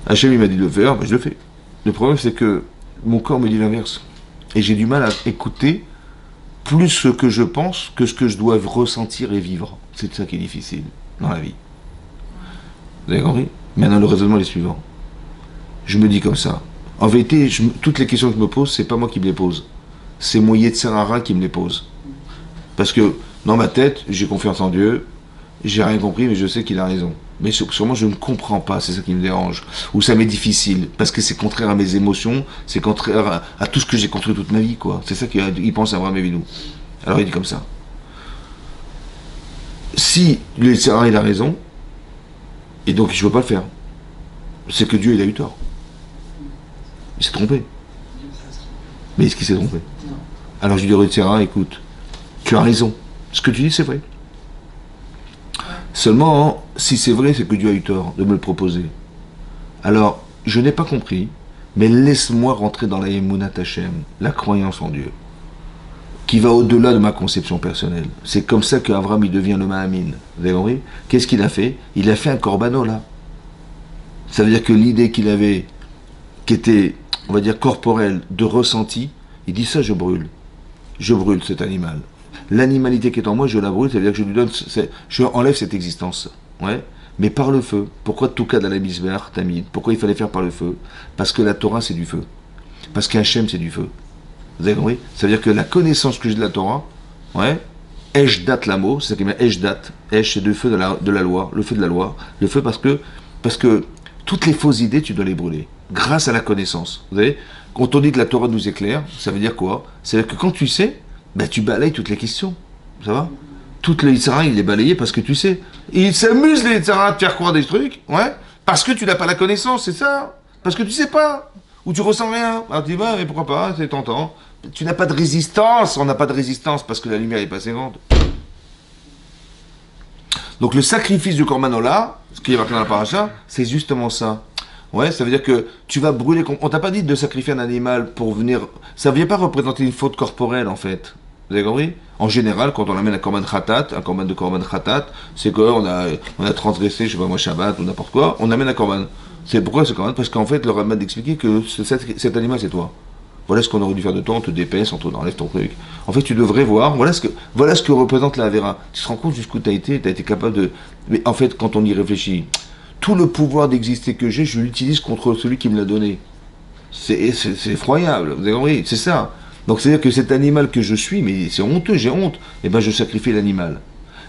Hachem il m'a dit de le faire, je le fais. Le problème c'est que mon corps me dit l'inverse. Et j'ai du mal à écouter plus ce que je pense que ce que je dois ressentir et vivre. C'est ça qui est difficile dans la vie. Vous avez compris? Maintenant, le raisonnement est le suivant. Je me dis comme ça. En vérité, toutes les questions que je me pose, c'est pas moi qui me les pose. C'est mon Yetzirara qui me les pose. Parce que dans ma tête, j'ai confiance en Dieu, j'ai rien compris, mais je sais qu'il a raison. Mais sûrement, je ne comprends pas, c'est ça qui me dérange. Ou ça m'est difficile, parce que c'est contraire à mes émotions, c'est contraire à tout ce que j'ai construit toute ma vie, quoi. C'est ça qu'il pense à Abraham Avinu. Alors il dit comme ça. Si le Yetzirara, il a raison, et donc je ne veux pas le faire, c'est que Dieu, il a eu tort. Il s'est trompé. Mais est-ce qu'il s'est trompé? Alors je lui dis au Yetzirara, écoute, tu as raison. Ce que tu dis, c'est vrai. Seulement, si c'est vrai, c'est que Dieu a eu tort de me le proposer. Alors, je n'ai pas compris, mais laisse-moi rentrer dans la Emunat Hashem, la croyance en Dieu, qui va au-delà de ma conception personnelle. C'est comme ça qu'Avram, il devient le Mahamin. Vous avez compris? Qu'est-ce qu'il a fait? Il a fait un corbano, là. Ça veut dire que l'idée qu'il avait, qui était, on va dire, corporelle, de ressenti, il dit ça, je brûle cet animal. L'animalité qui est en moi, je la brûle, ça veut dire que je lui donne, je enlève cette existence. Ouais. Mais par le feu. Pourquoi tout cas dans la misber, Tamid? Pourquoi il fallait faire par le feu? Parce que la Torah, c'est du feu. Parce qu'Hachem, c'est du feu. Vous avez compris? Ça veut dire que la connaissance que j'ai de la Torah, ouais, Eshdat l'amo, c'est ça qui met Eshdat. Esh, c'est le feu de la loi, le feu de la loi. Le feu parce que toutes les fausses idées, tu dois les brûler. Grâce à la connaissance. Vous savez, quand on dit que la Torah nous éclaire, ça veut dire quoi? C'est-à-dire que quand tu sais, tu balayes toutes les questions. Ça va? Toutes les Yitzhara, il les balayait parce que tu sais. Et ils s'amusent, les Yitzhara, à te faire croire des trucs, ouais, parce que tu n'as pas la connaissance, c'est ça. Parce que tu sais pas. Ou tu ressens rien. Alors tu dis, mais pourquoi pas, c'est tentant. Tu n'as pas de résistance. On n'a pas de résistance parce que la lumière est pas assez grande. Donc le sacrifice du Kormanola, ce qui est marqué dans la paracha, c'est justement ça. Ouais, ça veut dire que tu vas brûler. On t'a pas dit de sacrifier un animal pour venir. Ça ne vient pas représenter une faute corporelle en fait. Vous avez compris? En général, quand on amène un korban khatat, un korban de korban khatat, c'est qu'on a transgressé, je sais pas moi, Shabbat ou n'importe quoi, on amène un korban. C'est pourquoi ce korban? Parce qu'en fait, le rabbin d'expliquer que cet animal c'est toi. Voilà ce qu'on aurait dû faire de toi, on te dépêche, on enlève ton truc. En fait, tu devrais voir, voilà ce que représente la Avera. Tu te rends compte jusqu'où tu as été capable de. Mais en fait, quand on y réfléchit, tout le pouvoir d'exister que j'ai, je l'utilise contre celui qui me l'a donné. C'est effroyable, vous avez compris? C'est ça. Donc c'est-à-dire que cet animal que je suis, mais c'est honteux, j'ai honte, et je sacrifie l'animal.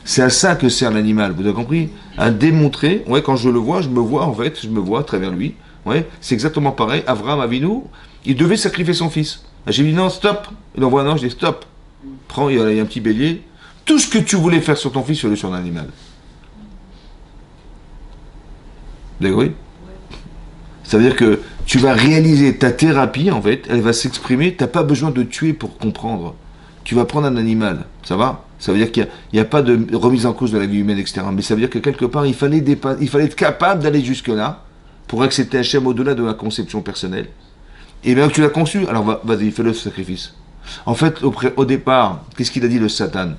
C'est à ça que sert l'animal, vous avez compris? À démontrer, ouais, quand je le vois, je me vois à travers lui. Ouais, c'est exactement pareil. Avraham Avinu, il devait sacrifier son fils. J'ai dit non, stop. Il envoie un ange, je dis stop. Prends, il y a un petit bélier. Tout ce que tu voulais faire sur ton fils, fais-le sur un animal. Vous avez compris? Ça veut dire que tu vas réaliser ta thérapie, en fait, elle va s'exprimer, tu n'as pas besoin de tuer pour comprendre. Tu vas prendre un animal, ça va? Ça veut dire qu'il n'y a pas de remise en cause de la vie humaine, etc. Mais ça veut dire que quelque part, il fallait être capable d'aller jusque-là, pour accepter Hachem au-delà de la conception personnelle. Et bien que tu l'as conçu, alors vas-y, fais le sacrifice. En fait, au départ, qu'est-ce qu'il a dit le Satan?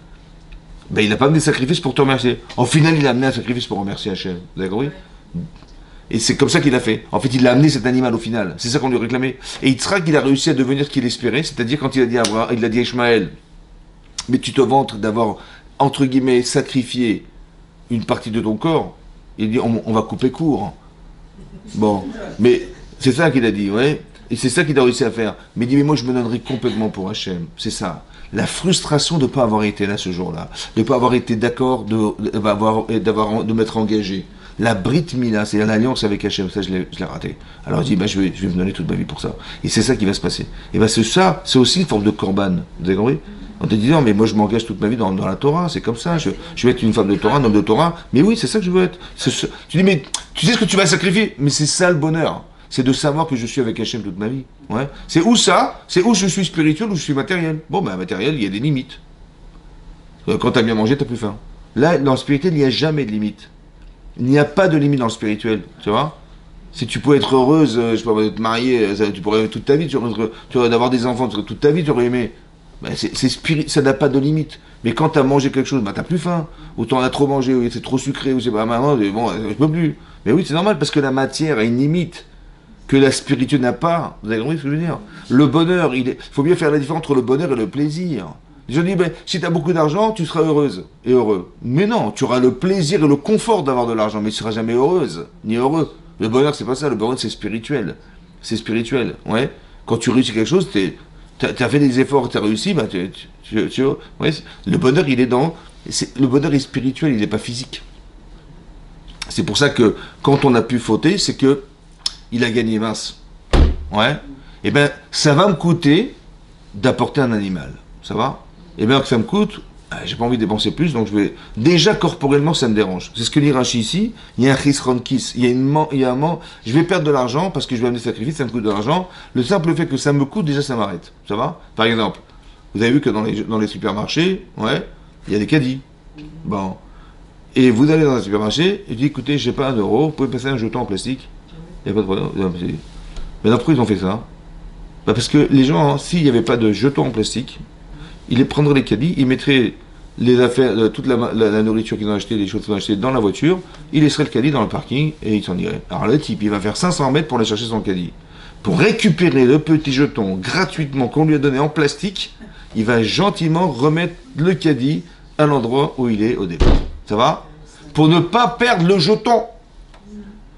Ben, il n'a pas amené de sacrifice pour te remercier. Au final, il a amené un sacrifice pour remercier Hachem. Vous avez compris? Et c'est comme ça qu'il a fait. En fait, il a amené cet animal au final. C'est ça qu'on lui réclamait. Et Yitzhak, il a réussi à devenir ce qu'il espérait, c'est-à-dire quand il a dit à Abraham, il a dit à Ishmaël, mais tu te vantes d'avoir, entre guillemets, sacrifié une partie de ton corps. Il dit, on va couper court. Bon, mais c'est ça qu'il a dit, ouais. Et c'est ça qu'il a réussi à faire. Mais il dit, mais moi je me donnerai complètement pour Hachem. C'est ça. La frustration de ne pas avoir été là ce jour-là, de ne pas avoir été d'accord de m'être engagé. La Brit Mila, c'est l'alliance avec Hachem, ça je l'ai raté. Alors il dit, je vais me donner toute ma vie pour ça. Et c'est ça qui va se passer. Et bien c'est aussi une forme de korban. Vous avez compris? On te dit, non, mais moi je m'engage toute ma vie dans la Torah, c'est comme ça, je vais être une femme de Torah, un homme de Torah, mais oui, c'est ça que je veux être. Tu dis, mais tu sais ce que tu vas sacrifier? Mais c'est ça le bonheur, c'est de savoir que je suis avec Hachem toute ma vie. Ouais. C'est où ça? C'est où je suis spirituel ou je suis matériel? Bon, ben matériel, il y a des limites. Quand tu as bien mangé, tu n'as plus faim. Là, dans le spirituel, il n'y a jamais de limite. Il n'y a pas de limite dans le spirituel, tu vois? Si tu pouvais être heureuse, je sais pas, te marier, tu pourrais toute ta vie, tu aurais d'avoir des enfants, toute ta vie, tu aurais aimé. Ben ça n'a pas de limite. Mais quand tu as mangé quelque chose, ben t'as plus faim. Ou tu en as trop mangé, ou c'est trop sucré, ou c'est pas maman, bon, je peux plus. Mais oui, c'est normal parce que la matière a une limite que la spiritualité n'a pas. Vous avez compris ce que je veux dire? Le bonheur, il faut bien faire la différence entre le bonheur et le plaisir. Je dis, ben, si tu as beaucoup d'argent, tu seras heureuse et heureux. Mais non, tu auras le plaisir et le confort d'avoir de l'argent, mais tu seras jamais heureuse, ni heureux. Le bonheur, c'est pas ça. Le bonheur, c'est spirituel. C'est spirituel, ouais. Quand tu réussis quelque chose, t'as fait des efforts, t'as réussi, bah, ouais, le bonheur, il est le bonheur est spirituel, il n'est pas physique. C'est pour ça que quand on a pu fauter, c'est que il a gagné mince. Ouais. Et ben, ça va me coûter d'apporter un animal. Ça va? Et bien que ça me coûte, j'ai pas envie de dépenser plus, donc je vais. Déjà corporellement, ça me dérange. C'est ce que dit Rashi ici. Il y a un chisron kiss. Il y a un je vais perdre de l'argent parce que je vais amener des sacrifices, ça me coûte de l'argent. Le simple fait que ça me coûte, déjà ça m'arrête. Ça va? Par exemple, vous avez vu que dans les supermarchés, ouais, il y a des caddies. Bon. Et vous allez dans un supermarché, et vous dites, écoutez, j'ai pas 1 euro, vous pouvez passer un jeton en plastique. Il n'y a pas de problème. Mais pourquoi ils ont fait ça? Bah parce que les gens, s'il n'y avait pas de jetons en plastique, ils prendraient les caddies, ils mettraient les affaires, toute la nourriture qu'ils ont acheté, les choses qu'ils ont achetées dans la voiture, ils laisseraient le caddie dans le parking et ils s'en iraient. Alors le type, il va faire 500 mètres pour aller chercher son caddie. Pour récupérer le petit jeton gratuitement qu'on lui a donné en plastique, il va gentiment remettre le caddie à l'endroit où il est au départ. Ça va? Pour ne pas perdre le jeton.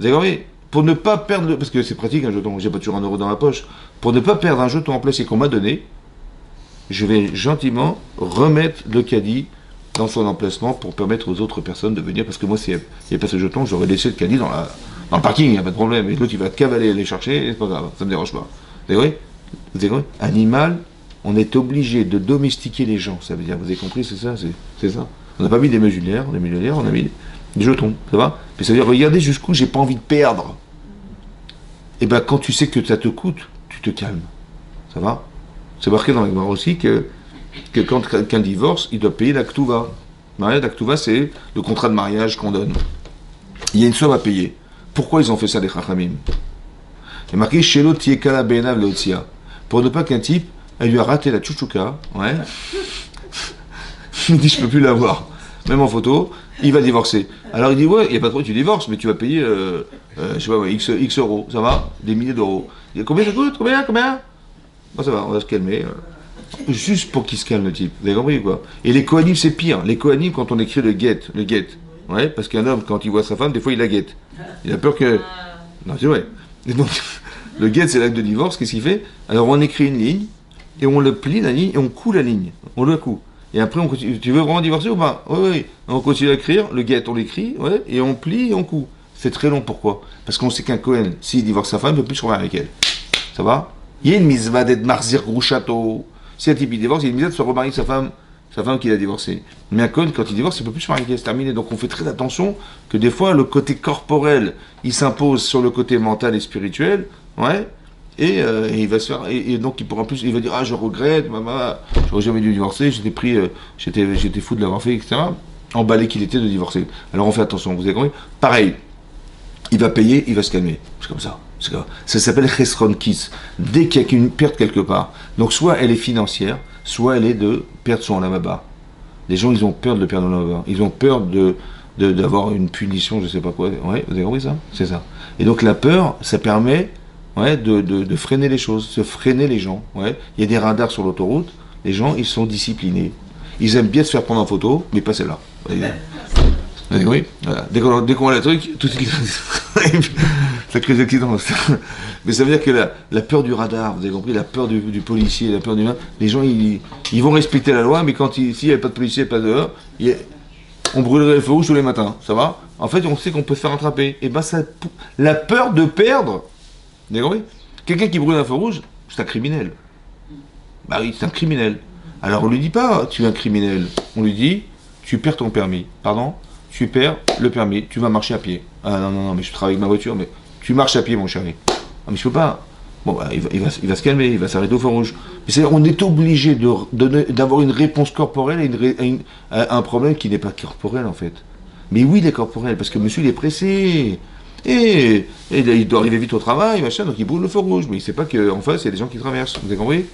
Vous avez compris? Pour ne pas perdre, parce que c'est pratique un jeton, j'ai pas toujours 1 euro dans la poche. Pour ne pas perdre un jeton en plastique qu'on m'a donné, je vais gentiment remettre le caddie dans son emplacement pour permettre aux autres personnes de venir, parce que moi, s'il n'y avait pas ce jeton, j'aurais laissé le caddie dans le parking, il n'y a pas de problème. Et l'autre, il va cavaler, aller chercher, c'est pas grave, ça ne me dérange pas. Vous avez compris? Animal, on est obligé de domestiquer les gens, ça veut dire, vous avez compris, c'est ça, c'est ça. On n'a pas mis des muselières, on a mis des jetons, ça va? Puis ça veut dire, regardez jusqu'où j'ai pas envie de perdre. Et bien, quand tu sais que ça te coûte, tu te calmes. Ça va? C'est marqué dans la Gemara aussi que quand quelqu'un divorce, il doit payer la ktuva. La ktuva, c'est le contrat de mariage qu'on donne. Il y a une somme à payer. Pourquoi ils ont fait ça, les chachamim? Il est marqué Shelo tiekala be'enav leotzia. Pour ne pas qu'un type, elle lui a raté la tchouchouka, ouais. Il dit, je peux plus l'avoir. Même en photo, il va divorcer. Alors il dit, ouais, il n'y a pas de problème, tu divorces, mais tu vas payer, je sais pas, ouais, X euros, ça va? Des milliers d'euros. Il dit, combien ça coûte? Combien? Bon, ça va, on va se calmer. Juste pour qu'il se calme, le type. Vous avez compris, quoi? Et les coanimes, c'est pire. Les coanimes, quand on écrit le get. Ouais, parce qu'un homme, quand il voit sa femme, des fois, il la guette. Il a peur que... Non, c'est vrai. Et donc, le get, c'est l'acte de divorce. Qu'est-ce qu'il fait? Alors, on écrit une ligne, et on le plie, la ligne, et on coud la ligne. On le coud. Et après, on continue. Tu veux vraiment divorcer ou pas? Oui. On continue à écrire. Le get, on l'écrit, ouais, et on plie et on coud. C'est très long. Pourquoi? Parce qu'on sait qu'un Cohen, s'il divorce sa femme, il ne peut plus se remettre avec elle. Ça va? Il y a une misva d'être marzir grouchato. Si un type il divorce, il y a une misva de se remarier avec sa femme qu'il a divorcée. Mais un Cohen, quand il divorce, il ne peut plus se marier avec elle, c'est terminé. Donc on fait très attention que des fois, le côté corporel, il s'impose sur le côté mental et spirituel, ouais. Et il va se faire, et donc il pourra plus, il va dire, ah je regrette, maman, j'aurais jamais dû divorcer, j'étais fou de l'avoir fait, etc. Emballé qu'il était de divorcer. Alors on fait attention, vous avez compris? Pareil, il va payer, il va se calmer. C'est comme ça. Ça s'appelle Chesron Kis. Dès qu'il y a une perte quelque part, donc soit elle est financière, soit elle est de perdre son lavaba. Les gens, ils ont peur de le perdre lavaba. Ils ont peur d'avoir une punition, je sais pas quoi. Ouais, vous avez compris ça? C'est ça. Et donc la peur, ça permet de freiner les choses, de freiner les gens. Ouais. Il y a des radars sur l'autoroute, les gens, ils sont disciplinés. Ils aiment bien se faire prendre en photo, mais pas celle-là. Oui, voilà. Dès qu'on voit le truc, tout de suite, ça crée des accidents. Mais ça veut dire que la peur du radar, vous avez compris, la peur du policier, la peur du... Les gens, ils vont respecter la loi, mais s'il n'y avait pas de policier, pas dehors, on brûlerait le feu rouge tous les matins, ça va? En fait, on sait qu'on peut se faire attraper. Et ben, la peur de perdre, vous avez compris? Quelqu'un qui brûle un feu rouge, c'est un criminel. Bah oui, c'est un criminel. Alors on lui dit pas, tu es un criminel. On lui dit, tu perds ton permis. Pardon? Tu perds le permis, tu vas marcher à pied. Ah non, mais je travaille avec ma voiture, mais tu marches à pied, mon chéri. Ah, mais je peux pas. Bon, bah, il va se calmer, il va s'arrêter au feu rouge. Mais on est obligé d'avoir une réponse corporelle à un problème qui n'est pas corporel, en fait. Mais oui, il est corporel, parce que monsieur, il est pressé. Et il doit arriver vite au travail, machin, donc il brûle le feu rouge. Mais il ne sait pas qu'en face, il y a des gens qui traversent. Vous avez compris?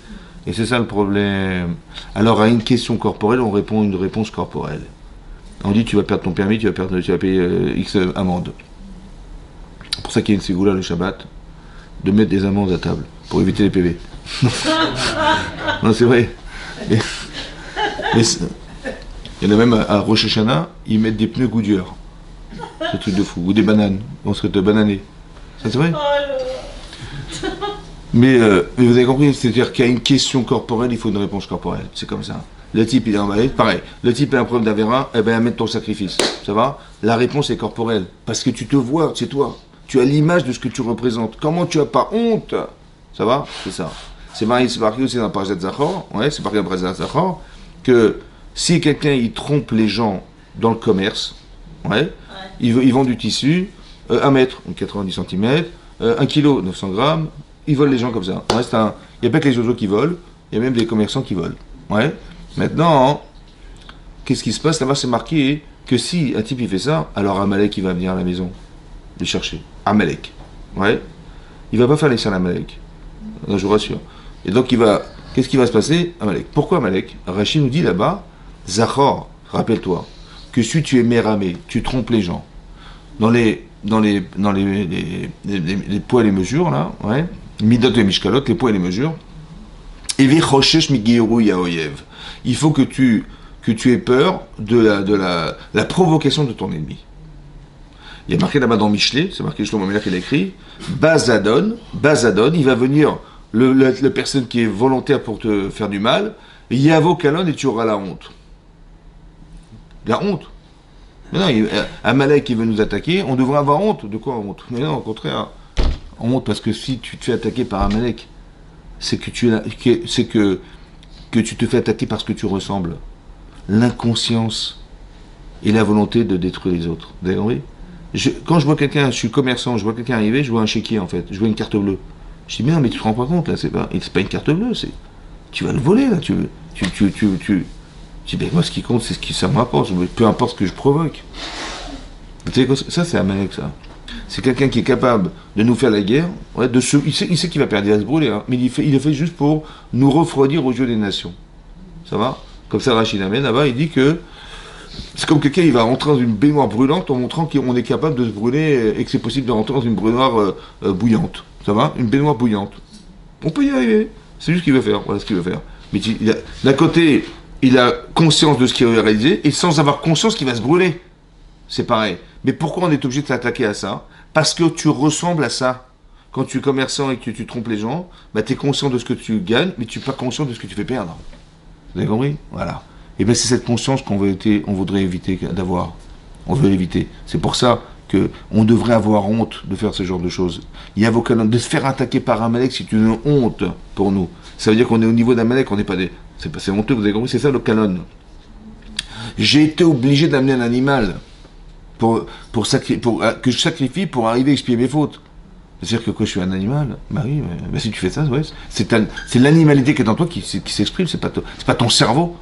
Et c'est ça le problème. Alors, à une question corporelle, on répond une réponse corporelle. On dit tu vas perdre ton permis, tu vas payer X amende. C'est pour ça qu'il y a une ségoula le Shabbat, de mettre des amendes à table, pour éviter les PV. Non, c'est vrai. Il y en a même à Rosh Hashanah, ils mettent des pneus Goodyear. C'est un truc de fou. Ou des bananes. On serait de bananer. Ça, c'est vrai. Mais vous avez compris, c'est-à-dire qu'il y a une question corporelle, il faut une réponse corporelle. C'est comme ça. Le type, il est emballé, pareil. Le type a un problème d'Avera, eh ben, amène ton sacrifice. Ça va? La réponse est corporelle. Parce que tu te vois, c'est toi. Tu as l'image de ce que tu représentes. Comment tu as pas honte? Ça va? C'est ça. C'est marqué aussi dans la Parashat Zachor, c'est marqué dans la Parashat Zachor, que si quelqu'un, il trompe les gens dans le commerce, ils vendent du tissu, 1 mètre, 90 cm, 1 kg, 900 grammes, ils volent les gens comme ça. Il n'y a pas que les oiseaux qui volent, il y a même des commerçants qui volent. Maintenant, qu'est-ce qui se passe? Là-bas, c'est marqué que si un type il fait ça, alors Amalek il va venir à la maison les chercher. Amalek. Il va pas faire les salles à Amalek. Je vous rassure. Et donc qu'est-ce qui va se passer? Amalek. Pourquoi Amalek? Rachid nous dit là-bas, Zachor, rappelle-toi, que si tu es méramé, tu trompes les gens. Dans les poids et les mesures, là, Midot et Mishkalot, les poids et les mesures, il faut que tu aies peur de la provocation de ton ennemi. Il y a marqué là-bas dans Michelet, c'est marqué Shlomo Melech qui l'a écrit, Bazadon, il va venir la personne qui est volontaire pour te faire du mal, Yavo Kalon, et tu auras la honte. La honte. Mais non, Amalek qui veut nous attaquer, on devrait avoir honte. De quoi honte? Mais non, au contraire, honte, parce que si tu te fais attaquer par Amalek, c'est que tu te fais attaquer parce que tu ressembles. L'inconscience et la volonté de détruire les autres. Vous avez compris? Quand je vois quelqu'un, je suis commerçant, je vois quelqu'un arriver, je vois un chéquier en fait, je vois une carte bleue. Je dis mais non, mais tu te rends pas compte là, c'est pas une carte bleue, tu vas le voler là, tu dis ben moi ce qui compte c'est ce qui ça me rapporte, peu importe ce que je provoque. Vous savez quoi, ça c'est Amalek ça. C'est quelqu'un qui est capable de nous faire la guerre, il sait qu'il va perdre, il va se brûler, mais il le fait juste pour nous refroidir aux yeux des nations. Ça va? Comme ça Rachid Amen là-bas, il dit que c'est comme quelqu'un il va rentrer dans une baignoire brûlante en montrant qu'on est capable de se brûler et que c'est possible de rentrer dans une baignoire bouillante. Ça va? Une baignoire bouillante. On peut y arriver. C'est juste ce qu'il veut faire. Voilà ce qu'il veut faire. Mais d'un côté, il a conscience de ce qu'il va réaliser et sans avoir conscience qu'il va se brûler. C'est pareil. Mais pourquoi on est obligé de s'attaquer à ça? Parce que tu ressembles à ça. Quand tu es commerçant et que tu trompes les gens, bah, tu es conscient de ce que tu gagnes, mais tu n'es pas conscient de ce que tu fais perdre. Vous avez compris? Voilà. Et bien c'est cette conscience qu'on voudrait éviter d'avoir. On veut l'éviter. C'est pour ça qu'on devrait avoir honte de faire ce genre de choses. Il y a de se faire attaquer par Amalek, c'est une honte pour nous. Ça veut dire qu'on est au niveau d'Amalek, on n'est pas des... C'est honteux, vous avez compris? C'est ça le canon. J'ai été obligé d'amener un animal que je sacrifie pour arriver à expier mes fautes. C'est-à-dire que quand je suis un animal, bah oui, mais si tu fais ça, c'est l'animalité qui est en toi qui s'exprime, c'est pas ton cerveau.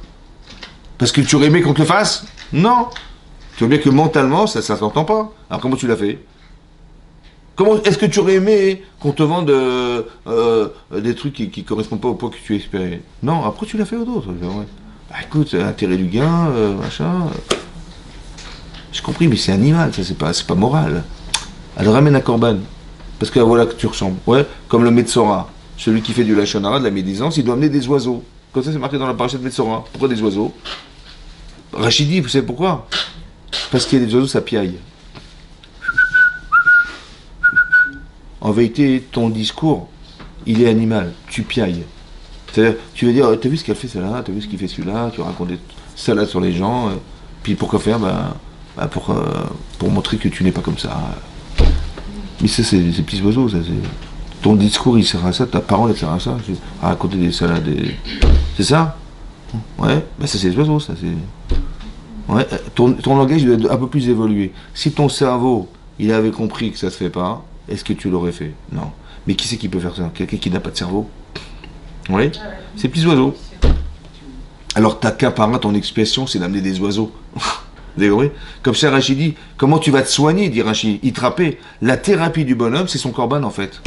Parce que tu aurais aimé qu'on te le fasse? Non. Tu vois bien que mentalement, ça s'entend pas. Alors comment tu l'as fait? Comment est-ce que tu aurais aimé qu'on te vende des trucs qui correspondent pas au poids que tu espérais? Non, après tu l'as fait aux autres. Ouais. Bah écoute, c'est l'intérêt du gain, machin. J'ai compris, mais c'est animal, ça c'est pas moral. Alors ramène un corban. Parce que voilà que tu ressembles. Ouais, comme le Metzora. Celui qui fait du Lachonara, de la médisance, il doit amener des oiseaux. Comme ça c'est marqué dans la paracha de Metzora. Pourquoi des oiseaux? Rachidi, vous savez pourquoi? Parce qu'il y a des oiseaux, ça piaille. En vérité, ton discours, il est animal, tu piailles. C'est-à-dire, tu veux dire, t'as vu ce qu'elle fait celle-là, t'as vu ce qu'il fait celui-là, tu racontes des salades sur les gens, puis pourquoi faire? Pour montrer que tu n'es pas comme ça. Mais ça, c'est des petits oiseaux, ça, c'est... Ton discours, il sert à ça, ta parole, elle sert à ça, à raconter des salades, c'est ça? Ouais, bah ça, c'est des oiseaux, ça, c'est... Ouais, ton langage, il doit être un peu plus évolué. Si ton cerveau, il avait compris que ça se fait pas, est-ce que tu l'aurais fait? Non. Mais qui c'est qui peut faire ça? Quelqu'un qui n'a pas de cerveau? Oui. Ces petits oiseaux. Alors t'as qu'un par un, ton expression, c'est d'amener des oiseaux. Vous avez compris? Comme ça, Rachid dit, comment tu vas te soigner, dit Rachid, il te rappelle. La thérapie du bonhomme, c'est son corban en fait.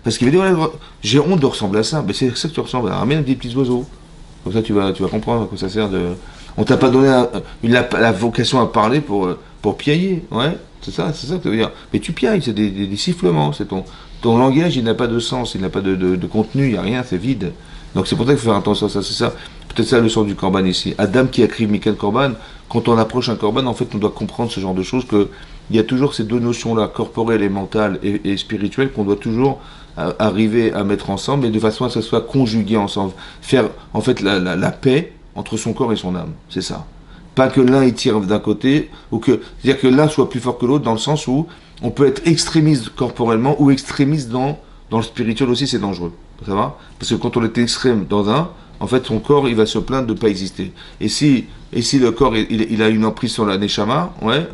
Parce qu'il va dire, voilà, j'ai honte de ressembler à ça. Ben, c'est ça que tu ressembles. Ramène des petits oiseaux. Comme ça, tu vas comprendre à quoi ça sert de... On t'a pas donné la vocation à parler pour piailler. Ouais, c'est ça que ça veut dire. Mais tu piailles, c'est des sifflements. C'est ton langage, il n'a pas de sens, il n'a pas de contenu, il n'y a rien, c'est vide. Donc c'est pour ça qu'il faut faire attention à ça. C'est ça. Peut-être ça le sens du corban ici. Adam qui a écrit Mikan Corban, quand on approche un corban, en fait, on doit comprendre ce genre de choses, qu'il y a toujours ces deux notions-là, corporelles et mentales et spirituelles, qu'on doit toujours arriver à mettre ensemble, et de façon à ce que ça soit conjugué ensemble. Faire, en fait, la paix entre son corps et son âme. C'est ça. Pas que l'un il tire d'un côté, c'est-à-dire que l'un soit plus fort que l'autre, dans le sens où on peut être extrémiste corporellement ou extrémiste dans le spirituel aussi, c'est dangereux. Ça va? Parce que quand on est extrême dans un, en fait, son corps, il va se plaindre de ne pas exister. Et si le corps, il a une emprise sur la neshama, ouais,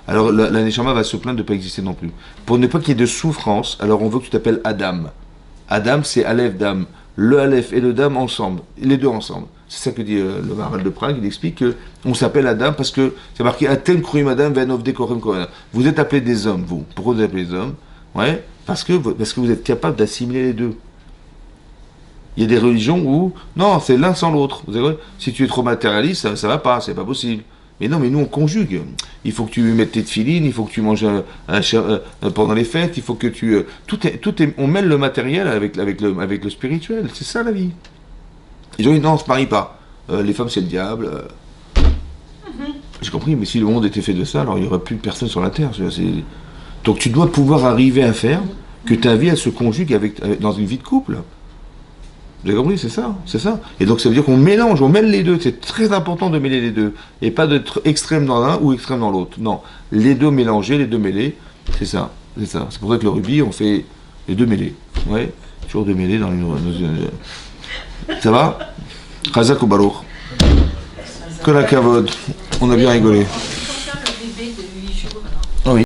alors la neshama va se plaindre de ne pas exister non plus. Pour ne pas qu'il y ait de souffrance, alors on veut que tu t'appelles Adam. Adam, c'est Aleph, Dam. Le Aleph et le Dam ensemble, les deux ensemble. C'est ça que dit le Maharal de Prague, il explique qu'on s'appelle Adam parce que c'est marqué Atem Kruim Adam Venovde Korem Kohen. Vous êtes appelés des hommes, vous. Pourquoi vous êtes appelés des hommes? Ouais, parce que vous êtes capable d'assimiler les deux. Il y a des religions où, non, c'est l'un sans l'autre. Vous savez, si tu es trop matérialiste, ça va pas, c'est pas possible. Mais non, mais nous on conjugue. Il faut que tu mettes tes tefilines, il faut que tu manges pendant les fêtes, il faut que tu... on mêle le matériel avec le spirituel. C'est ça la vie. Les gens disent non, on se marie pas. Les femmes c'est le diable. J'ai compris, mais si le monde était fait de ça, alors il n'y aurait plus personne sur la terre. Donc tu dois pouvoir arriver à faire que ta vie elle se conjugue dans une vie de couple. Vous avez compris, c'est ça. Et donc ça veut dire qu'on mêle les deux. C'est très important de mêler les deux. Et pas d'être extrême dans l'un ou extrême dans l'autre. Non, les deux mélangés, les deux mêlés, c'est ça. C'est pour ça que le rugby, on fait les deux mêlés. Ouais, toujours deux mêlés dans ça va? Chazak ou Baruch? Que la cavode. On a bien rigolé.